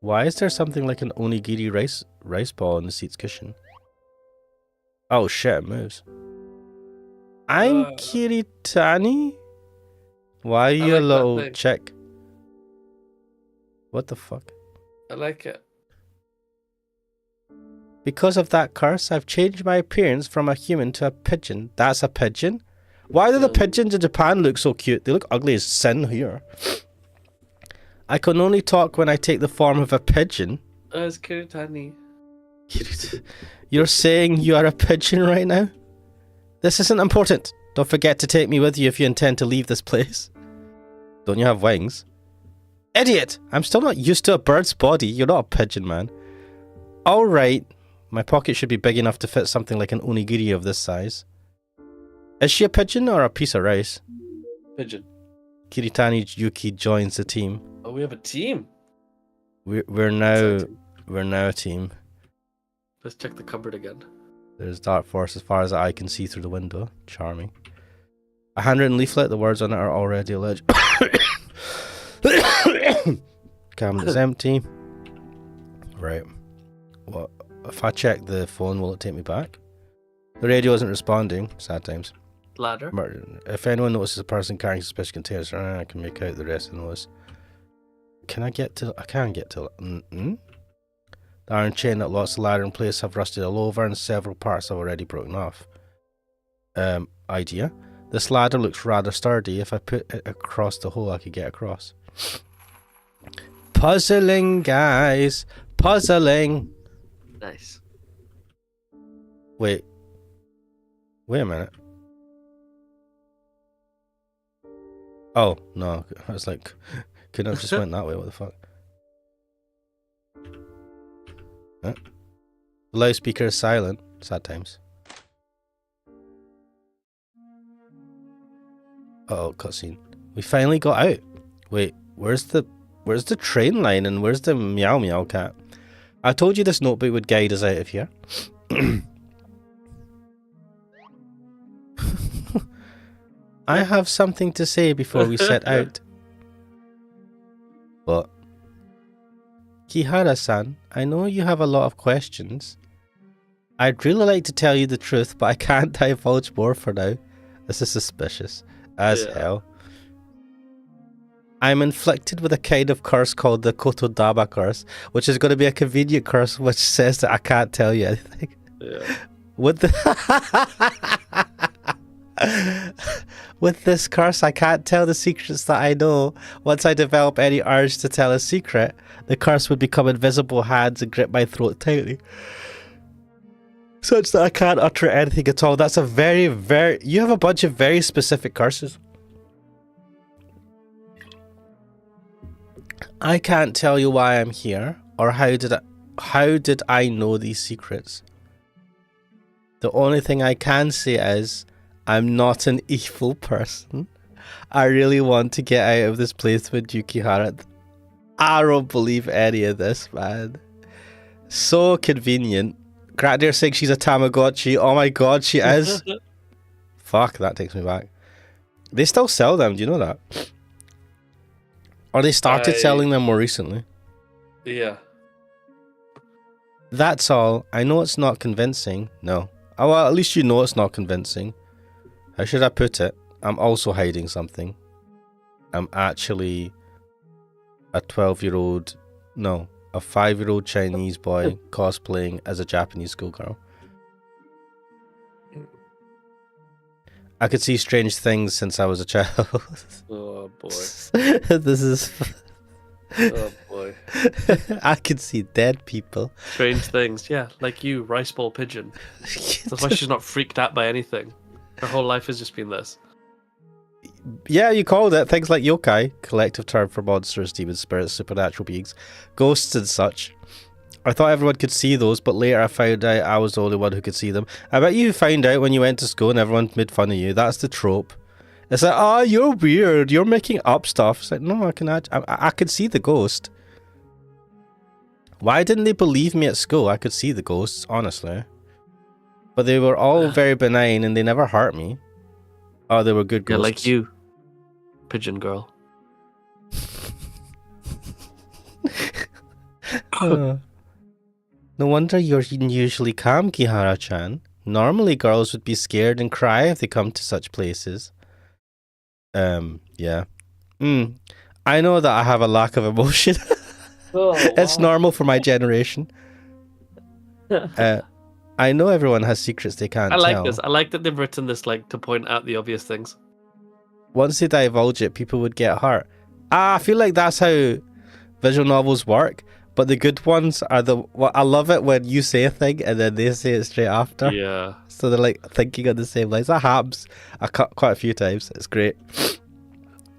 Why is there something like an onigiri rice ball on the seat's cushion? Oh shit, it moves. I'm Kiritani? Why are you a little chick? What the fuck? I like it. Because of that curse, I've changed my appearance from a human to a pigeon. That's a pigeon? Why do the pigeons in Japan look so cute? They look ugly as sin here. I can only talk when I take the form of a pigeon. It's Kiritani. You're saying you are a pigeon right now? This isn't important. Don't forget to take me with you if you intend to leave this place. Don't you have wings? Idiot! I'm still not used to a bird's body. You're not a pigeon, man. Alright. My pocket should be big enough to fit something like an onigiri of this size. Is she a pigeon or a piece of rice? Pigeon. Kiritani Yuki joins the team. Oh, we have a team. We're now a team. Let's check the cupboard again. There's Dark Forest as far as the eye can see through the window. Charming. A handwritten leaflet. The words on it are already illegible. Cabinet's empty. Right. What? If I check the phone, will it take me back? The radio isn't responding. Sad times. Ladder. If anyone notices a person carrying suspicious containers, I can make out the rest of the noise. Can I get to... I can't get to... The iron chain that locks the ladder in place have rusted all over and several parts have already broken off. Idea. This ladder looks rather sturdy. If I put it across the hole, I could get across. Puzzling, guys. Puzzling. Nice. Wait a minute. Oh, no. I was like, couldn't have just went that way. What the fuck? Huh? The loudspeaker is silent. Sad times. Uh-oh, cutscene. We finally got out. Wait, where's the train line and where's the meow meow cat? I told you this notebook would guide us out of here. I have something to say before we set out. What? Kihara-san, I know you have a lot of questions. I'd really like to tell you the truth, but I can't divulge more for now. This is suspicious as hell. I'm inflicted with a kind of curse called the Kotodama curse, which is going to be a convenient curse which says that I can't tell you anything. Yeah. With this curse, I can't tell the secrets that I know. Once I develop any urge to tell a secret, the curse would become invisible hands and grip my throat tightly, such that I can't utter anything at all. That's a very, very... You have a bunch of very specific curses. I can't tell you why I'm here, or how did I know these secrets. The only thing I can say is, I'm not an evil person. I really want to get out of this place with Yukihara. I don't believe any of this, man. So convenient. Gratdir saying she's a Tamagotchi. Oh my god, she is. Fuck, that takes me back. They still sell them, do you know that? Or they started selling them more recently. Yeah. That's all. I know it's not convincing. No. Oh, well, at least you know it's not convincing. How should I put it? I'm also hiding something. I'm actually a 12-year-old... No, a 5-year-old Chinese boy cosplaying as a Japanese schoolgirl. I could see strange things since I was a child. Oh boy. This is. Oh boy. I could see dead people. Strange things, yeah, like you, rice bowl pigeon. That's why she's not freaked out by anything. Her whole life has just been this. Yeah, you called it. Things like yokai, collective term for monsters, demons, spirits, supernatural beings, ghosts and such. I thought everyone could see those, but later I found out I was the only one who could see them. I bet you found out when you went to school and everyone made fun of you. That's the trope. It's like, oh, you're weird. You're making up stuff. It's like, no, I could see the ghost. Why didn't they believe me at school? I could see the ghosts, honestly. But they were all very benign and they never hurt me. Oh, they were good ghosts. Yeah, like you, pigeon girl. No wonder you're usually calm, Kihara-chan. Normally girls would be scared and cry if they come to such places. Yeah. I know that I have a lack of emotion. Oh, it's normal for my generation. I know everyone has secrets they can't tell. I like this. I like that they've written this like to point out the obvious things. Once they divulge it, people would get hurt. I feel like that's how visual novels work. But the good ones are I love it when you say a thing and then they say it straight after. Yeah. So they're like thinking on the same lines. That happens quite a few times. It's great.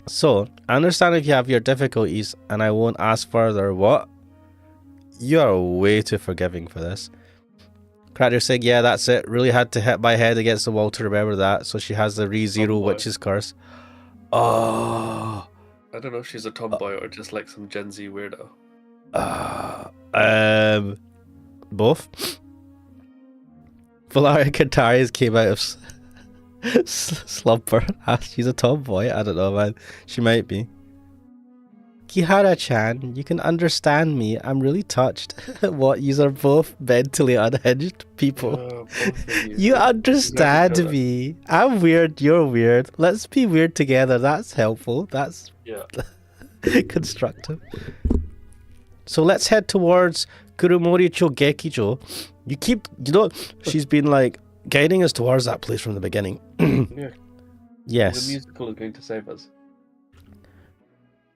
So, I understand if you have your difficulties and I won't ask further. What? You are way too forgiving for this. Cracker saying, yeah, that's it. Really had to hit my head against the wall to remember that. So she has the ReZero witch's curse. Oh. I don't know if she's a tomboy or just like some Gen Z weirdo. Both. Valaria Kantarius came out of slumber. She's a tomboy. I don't know, man. She might be. Kihara-chan, you can understand me. I'm really touched. What? You are both mentally unhinged people. You understand me. I'm weird. You're weird. Let's be weird together. That's helpful. That's constructive. So let's head towards Kurumoricho Gekijo. She's been like guiding us towards that place from the beginning. Yeah. Yes. The musical is going to save us.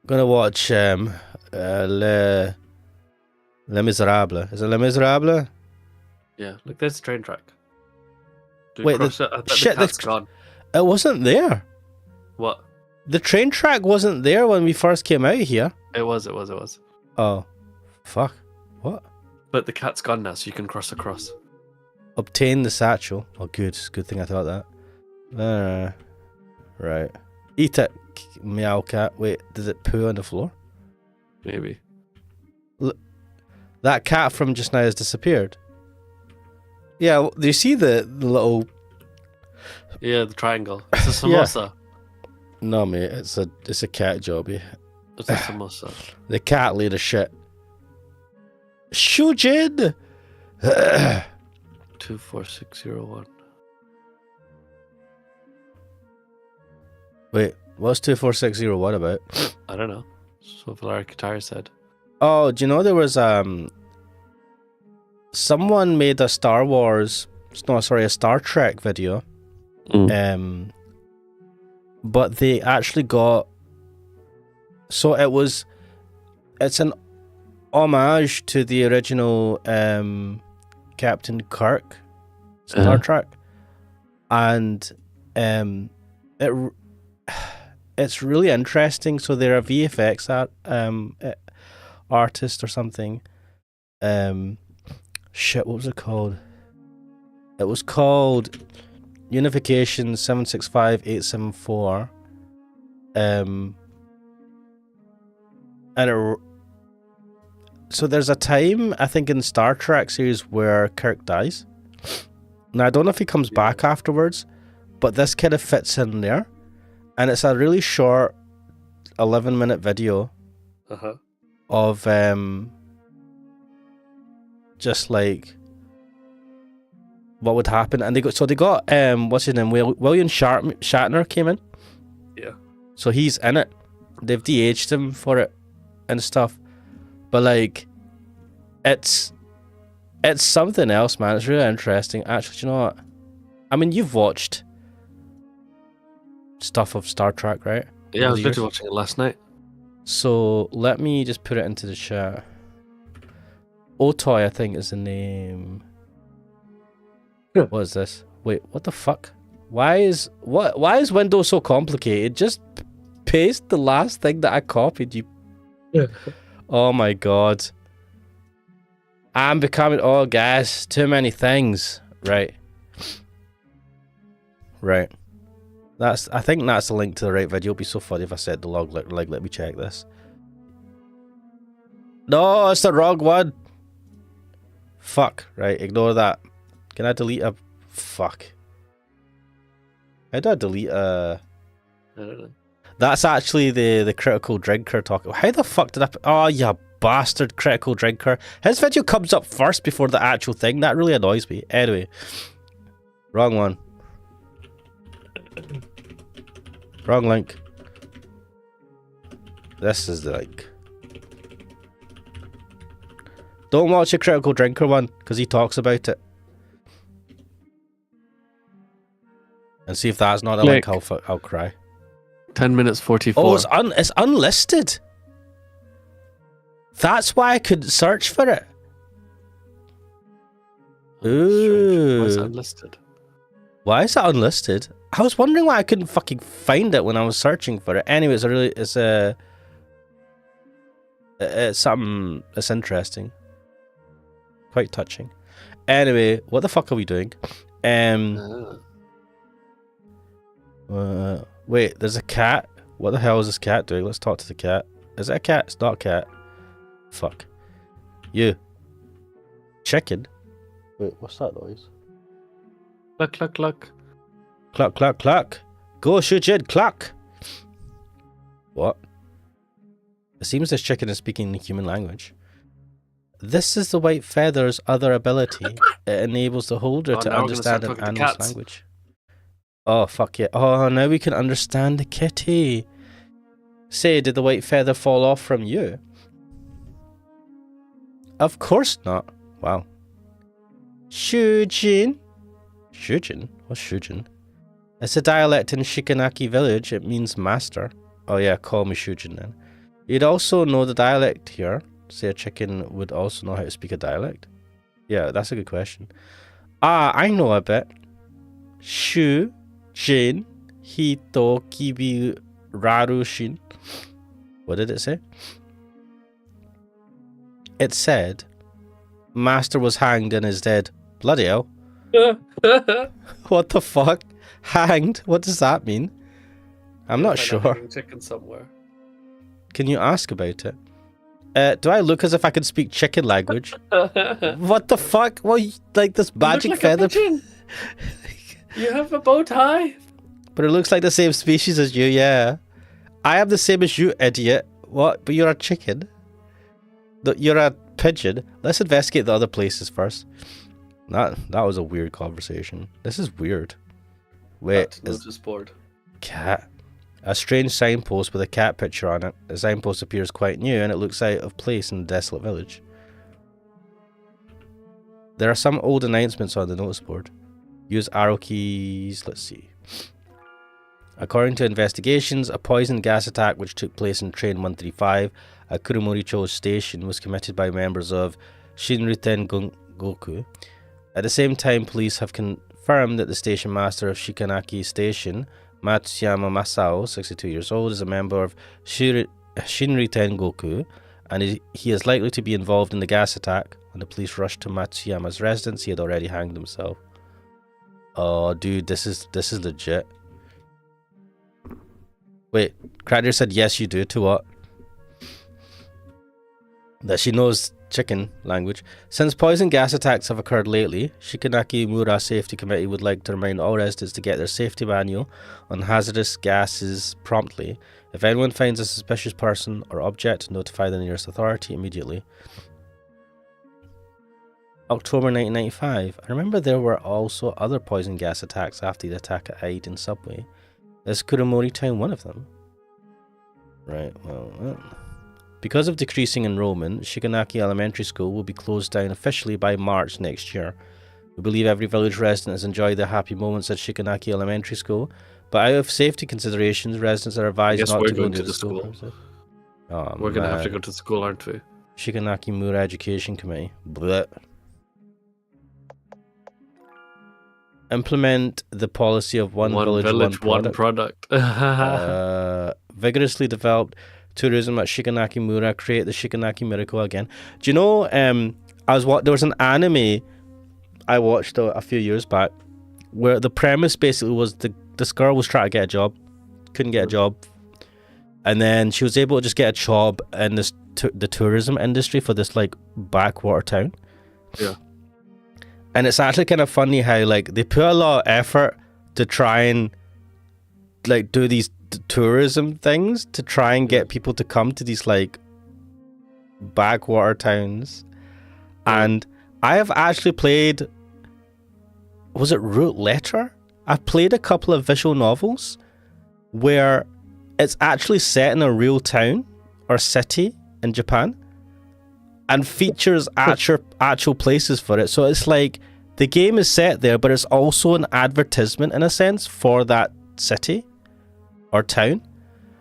Gonna watch Les Miserables. Is it Les Miserables? Yeah, look, there's the train track. Wait, the cat's gone. It wasn't there. What? The train track wasn't there when we first came out here. It was. Oh, fuck. What? But the cat's gone now, so you can cross across. Obtain the satchel. Oh, good. Good thing I thought that. Right. Eat it, meow cat. Wait, does it poo on the floor? Maybe. That cat from just now has disappeared. Yeah, do you see the little... Yeah, the triangle. It's a samosa. Yeah. No, mate, it's a cat jobby. It's a samosa. The cat laid a shit. Shujin! 24601. Wait, what's 24601 about? I don't know. So Valaria Katara said. Oh, do you know there was someone made a Star Trek video. But they actually got, so it's an homage to the original Captain Kirk Star Trek, and it's really interesting. So they're a VFX artist or something. Shit, what was it called? It was called Unification 765874. So there's a time, I think, in the Star Trek series where Kirk dies. Now, I don't know if he comes back afterwards, but this kind of fits in there. And it's a really short 11-minute video of just like what would happen. And they got what's his name? William Shatner came in. Yeah. So he's in it. They've de-aged him for it and stuff. But like, it's something else, man. It's really interesting. Actually, do you know what? I mean, you've watched stuff of Star Trek, right? Yeah, I was Over the literally years. watching it last night. So let me just put it into the chat. Otoy, I think, is the name. What is this? Wait, what the fuck? Why is Windows so complicated? Just paste the last thing that I copied. You. Oh my god. I'm becoming. Oh, guys, too many things. Right. Right. I think that's the link to the right video. It'll be so funny if I said the log. Like, let me check this. No, it's the wrong one. Fuck. Right, ignore that. Can I delete a... Fuck. How do I delete a... I don't know. That's actually the critical drinker talking. How the fuck did I... Oh, you bastard critical drinker. His video comes up first before the actual thing. That really annoys me. Anyway. Wrong one. Wrong link. This is the link. Don't watch a critical drinker one, because he talks about it. And see if that's not a link, I'll cry. 10 minutes 44. Oh, it's unlisted. That's why I couldn't search for it. Ooh. Why is it unlisted? Why is that unlisted? I was wondering why I couldn't fucking find it when I was searching for it. Anyway, it's something that's interesting. Quite touching. Anyway, what the fuck are we doing? Wait, there's a cat. What the hell is this cat doing? Let's talk to the cat. Is that a cat? It's not a cat. Fuck. You. Chicken. Wait, what's that noise? Cluck, cluck, cluck. Cluck, cluck, cluck. Go, Shujin, cluck. What? It seems this chicken is speaking the human language. This is the white feather's other ability. It enables the holder to understand an animal's language. Oh, fuck yeah. Oh, now we can understand the kitty. Say, did the white feather fall off from you? Of course not. Wow. Shujin? Shujin? What's Shujin? It's a dialect in Shikanaki village. It means master. Oh yeah, call me Shujin then. You'd also know the dialect here. Say a chicken would also know how to speak a dialect. Yeah, that's a good question. Ah, I know a bit. Shujin hito kibi rarushin. What did it say? It said, master was hanged and is dead. Bloody hell. What the fuck? Hanged? What does that mean? I'm not sure. Chicken somewhere. Can you ask about it? Do I look as if I can speak chicken language? What the fuck? Well, like this magic like feather. You have a bow tie. But it looks like the same species as you, yeah. I am the same as you, idiot. What? But you're a chicken. You're a pigeon. Let's investigate the other places first. That was a weird conversation. This is weird. Wait, is board. Cat. A strange signpost with a cat picture on it. The signpost appears quite new and it looks out of place in the desolate village. There are some old announcements on the notice board. Use arrow keys. Let's see. According to investigations, a poison gas attack which took place in Train 135 at Kuromoricho Station was committed by members of Shinriten Goku. At the same time, police have confirmed that the station master of Shikanaki Station, Matsuyama Masao, 62 years old, is a member of Shinriten Goku, and he is likely to be involved in the gas attack. When the police rushed to Matsuyama's residence, he had already hanged himself. Oh, dude, this is legit. Wait, Cracker said yes you do to what? That she knows chicken language. Since poison gas attacks have occurred lately, Shikanaki Mura Safety Committee would like to remind all residents to get their safety manual on hazardous gases promptly. If anyone finds a suspicious person or object, notify the nearest authority immediately. October 1995. I remember there were also other poison gas attacks after the attack at Aiden Subway. Is Kuromori Town one of them? Right, well... Because of decreasing enrollment, Shikanaki Elementary School will be closed down officially by March next year. We believe every village resident has enjoyed their happy moments at Shikanaki Elementary School, But out of safety considerations, residents are I advised guess not we're to go going near to the the school. school. Oh, We're going to have to man. go to school, aren't we? Shiganaki Mura Education Committee. Blech. Implement the policy of one village, one product. Vigorously developed tourism at Shiganaki Mura. Create the Shiganaki Miracle again. Do you know? There was an anime I watched a few years back where the premise basically was this girl was trying to get a job, couldn't get a job, and then she was able to just get a job in this the tourism industry for this like backwater town. Yeah. And it's actually kind of funny how like they put a lot of effort to try and like do these tourism things to try and get people to come to these like backwater towns. And I have actually played, was it Root Letter? I've played a couple of visual novels where it's actually set in a real town or city in Japan and features actual places for it. So it's like the game is set there, but it's also an advertisement in a sense for that city or town.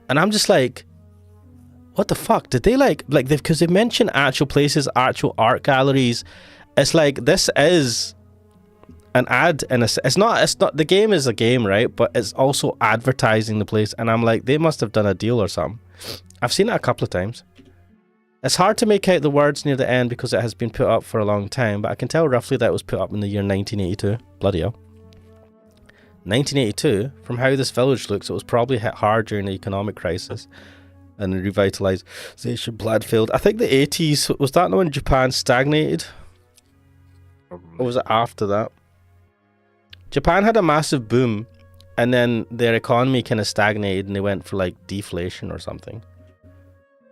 And I'm just like, what the fuck? Did they like because they mention actual places, actual art galleries. It's like this is an ad and it's not the game is a game, right? But it's also advertising the place. And I'm like, they must have done a deal or something. I've seen it a couple of times. It's hard to make out the words near the end because it has been put up for a long time, but I can tell roughly that it was put up in the year 1982. Bloody hell. 1982, from how this village looks, it was probably hit hard during the economic crisis and the revitalization plan failed. I think the 80s, was that when Japan stagnated? Or was it after that? Japan had a massive boom and then their economy kind of stagnated and they went for like deflation or something.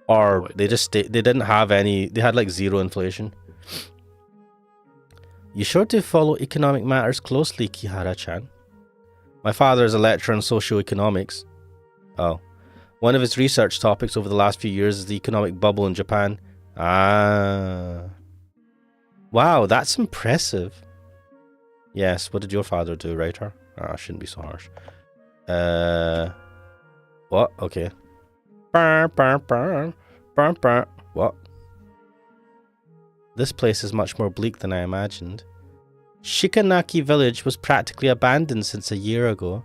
Or they didn't have any, they had like zero inflation. You sure do follow economic matters closely, Kihara-chan. My father is a lecturer in socioeconomics. Oh. One of his research topics over the last few years is the economic bubble in Japan. Ah. Wow, that's impressive. Yes, what did your father do, writer? Ah, shouldn't be so harsh. What? Okay. What? This place is much more bleak than I imagined. Shikanaki village was practically abandoned since a year ago.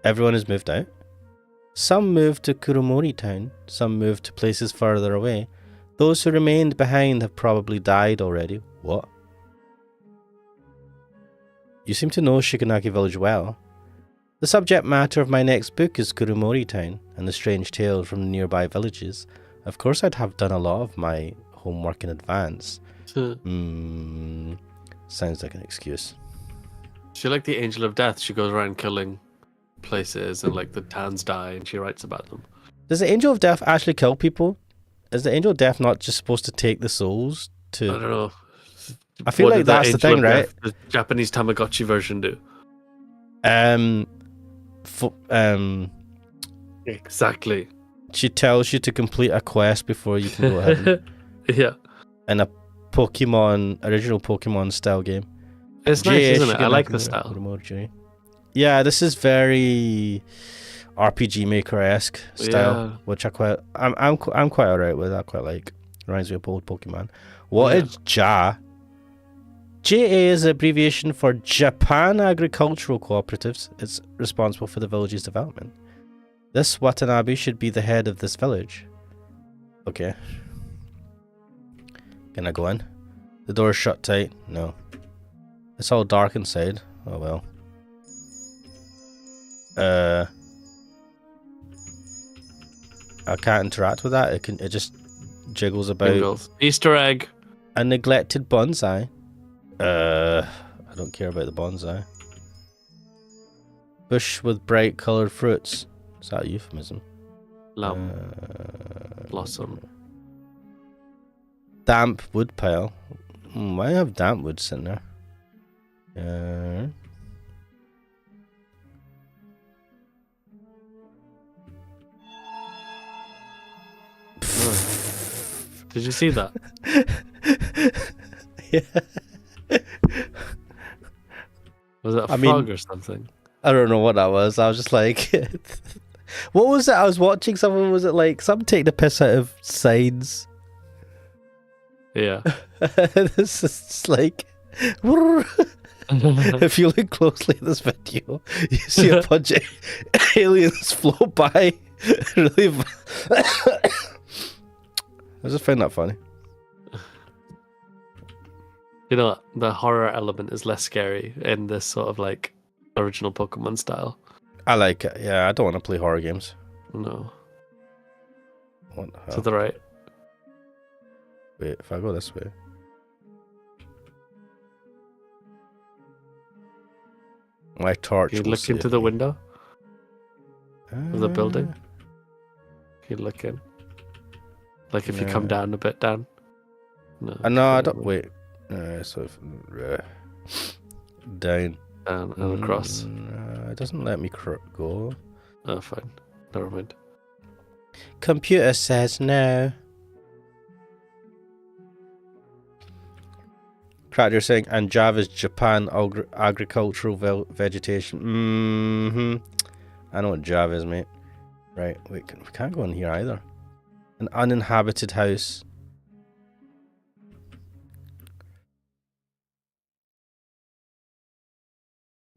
Everyone has moved out. Some moved to Kuromori town, some moved to places further away. Those who remained behind have probably died already. What? You seem to know Shikanaki village well. The subject matter of my next book is Kuromori town and the strange tales from the nearby villages. Of course I'd have done a lot of my homework in advance. Sounds like an excuse. She like the angel of death. She goes around killing places and like the towns die and she writes about them. Does the angel of death actually kill people? Is the angel of death not just supposed to take the souls to... I don't know. I feel like that's the thing, right? The Japanese Tamagotchi version do. Exactly. She tells you to complete a quest before you can go ahead. Yeah. In a original Pokemon style game. It's nice, isn't it? I like the style. Yeah, this is very RPG Maker-esque style, which I'm quite alright with. I quite like. Reminds me of old Pokemon. What is JA? JA is an abbreviation for Japan Agricultural Cooperatives. It's responsible for the village's development. This Watanabe should be the head of this village. Okay. Can I go in? The door's shut tight. No. It's all dark inside. Oh well. I can't interact with that. It just jiggles about. Jingles. Easter egg. A neglected bonsai. I don't care about the bonsai. Bush with bright coloured fruits. Is that a euphemism? Blossom. Damp wood pile. Why have damp wood sitting there? Did you see that? Yeah. Was it a frog or something? I don't know what that was. I was just like, what was it? I was watching someone. Was it like some taking the piss out of signs? Yeah. This is just like. If you look closely at this video, you see a bunch of aliens float by. Really, I just find that funny. You know, the horror element is less scary in this sort of like original Pokemon style. I like it. Yeah, I don't want to play horror games. No. What the hell? To the right. Wait, if I go this way. My torch. You will look into save the me. window of the building. You look in. Like if you come down a bit down. No. No, I don't. Wait. So if, down. Down and across. It doesn't let me go. Oh, fine. Never mind. Computer says no. Crowder saying, and Java's Japan agricultural vegetation. I know what Java is, mate. Right, wait, we can't go in here either. An uninhabited house.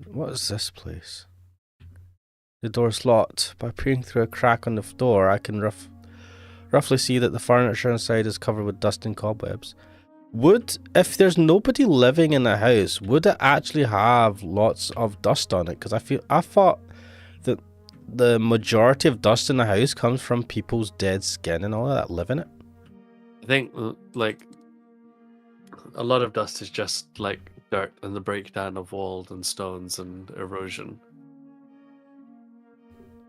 What is this place? The door's locked. By peering through a crack on the door, I can roughly see that the furniture inside is covered with dust and cobwebs. If there's nobody living in the house, would it actually have lots of dust on it? Because I thought that the majority of dust in the house comes from people's dead skin and all that live in it. I think like a lot of dust is just like dirt and the breakdown of walls and stones and erosion.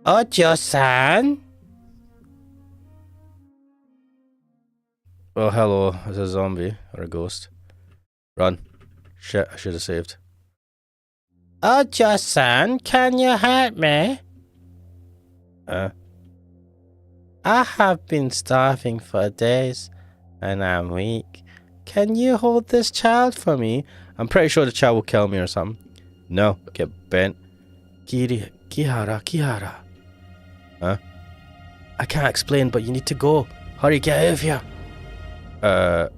Ojo-san? Oh, hello. It's a zombie or a ghost. Run. Shit, I should have saved. Ojo-san, can you help me? I have been starving for days and I'm weak. Can you hold this child for me? I'm pretty sure the child will kill me or something. No, get bent. Kihara. Huh? I can't explain, but you need to go. Hurry, get out of here. Run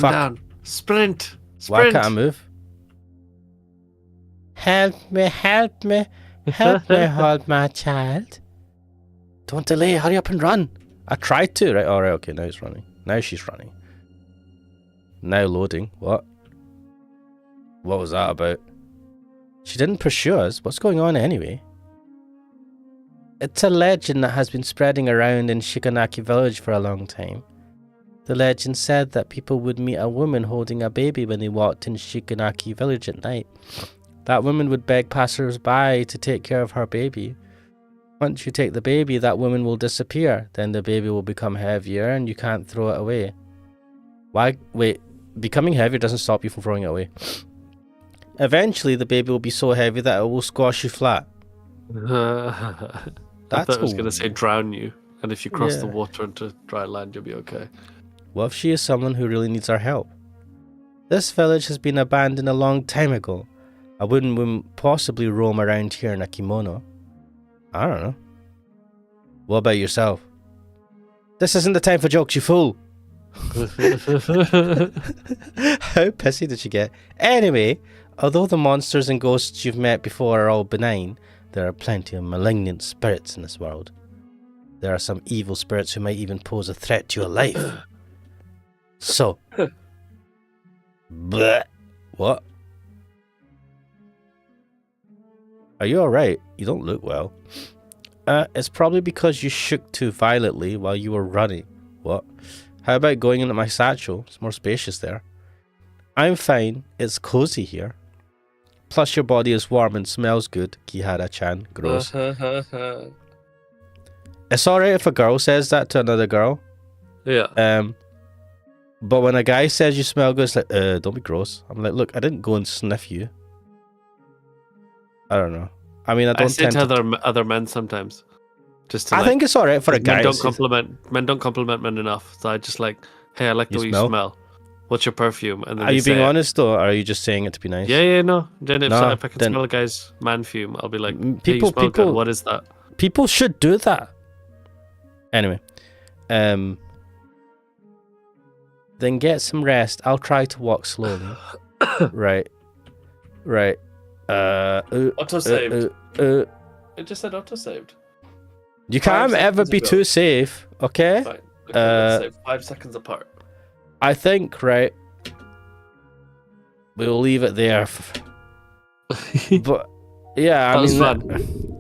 fuck. down. Sprint. Why can't I move? Help me, help me hold my child. Don't delay, hurry up and run. I tried to, right? Alright, okay, now he's running. Now she's running. Now loading. What? What was that about? She didn't pursue us. What's going on anyway? It's a legend that has been spreading around in Shiganaki village for a long time. The legend said that people would meet a woman holding a baby when they walked in Shiganaki village at night. That woman would beg passers-by to take care of her baby. Once you take the baby, that woman will disappear. Then the baby will become heavier and you can't throw it away. Why? Wait, becoming heavier doesn't stop you from throwing it away. Eventually, the baby will be so heavy that it will squash you flat. I thought I was going to say drown you. And if you cross the water into dry land, you'll be okay. What if she is someone who really needs our help? This village has been abandoned a long time ago. I wouldn't possibly roam around here in a kimono. I don't know. What about yourself? This isn't the time for jokes, you fool! How pissy did she get? Anyway, although the monsters and ghosts you've met before are all benign, there are plenty of malignant spirits in this world. There are some evil spirits who might even pose a threat to your life. So, bleh. What? Are you alright? You don't look well. It's probably because you shook too violently while you were running. What? How about going into my satchel? It's more spacious there. I'm fine. It's cozy here. Plus your body is warm and smells good, Kihara-chan. Gross. It's alright if a girl says that to another girl. Yeah. But when a guy says you smell good, it's like, don't be gross. I'm like, look, I didn't go and sniff you. I don't know. I mean, I don't say tend to other men sometimes. Just to, I think it's alright for a guy. Men don't compliment men enough. So I just like, hey, I like the way you smell. what's your perfume? And then Are they you being say it. honest though, or are you just saying it to be nice? Yeah, no. Then if No, I can then- smell a guy's man fume, I'll be like, People- you smell good. people- What is that? People should do that. Anyway, then get some rest. I'll try to walk slowly. Right. Auto-saved. It just said auto-saved. You can't 5 ever seconds be ago. too safe, okay? Fine. Okay, let's save 5 seconds apart. I think, right, we'll leave it there. But, yeah, That was fun.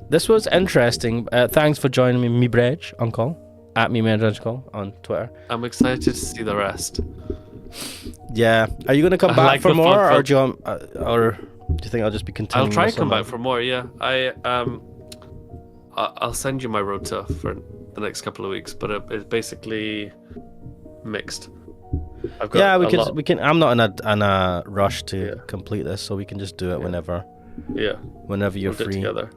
This was interesting. Thanks for joining me, MemeRegOnCall, at MemeRegOnCall on Twitter. I'm excited to see the rest. Yeah. Are you going to come I back like for the more, fun or do you want, or do you think I'll just be continuing? I'll try this and come on back for more. Yeah, I'll send you my rota for the next couple of weeks, but it's basically mixed. I've got Yeah, a lot. we can. I'm not in a rush to complete this, so we can just do it whenever Yeah, you're we'll do it free. together.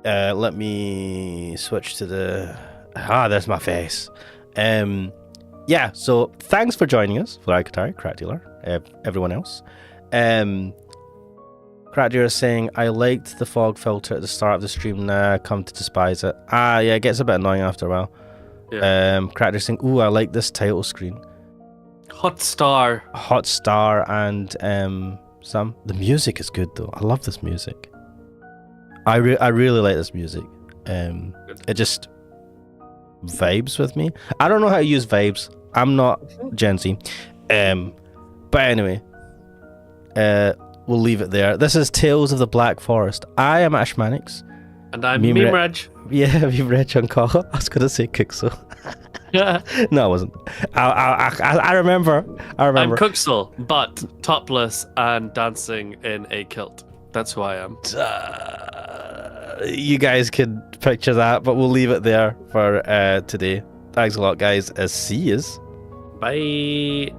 Let me switch to the. There's my face. Yeah. So thanks for joining us, Flycatari, Crackdealer, everyone else. Crackdealer is saying, I liked the fog filter at the start of the stream. Now I come to despise it. Yeah, it gets a bit annoying after a while. Yeah. Crackdealer saying, ooh, I like this title screen. Hot star. And Sam. The music is good though. I love this music. I really like this music. It just vibes with me. I don't know how to use vibes. I'm not Gen Z. But anyway, we'll leave it there. This is Tales of the Black Forest. I am Ashmanix. And I'm Meme MemeReg. Yeah, MemeRegOnCall. I was gonna say Kixel. No, I wasn't. I remember. I'm Cooksel, but topless and dancing in a kilt. That's who I am. You guys could picture that, but we'll leave it there for today. Thanks a lot, guys. See yous. Bye.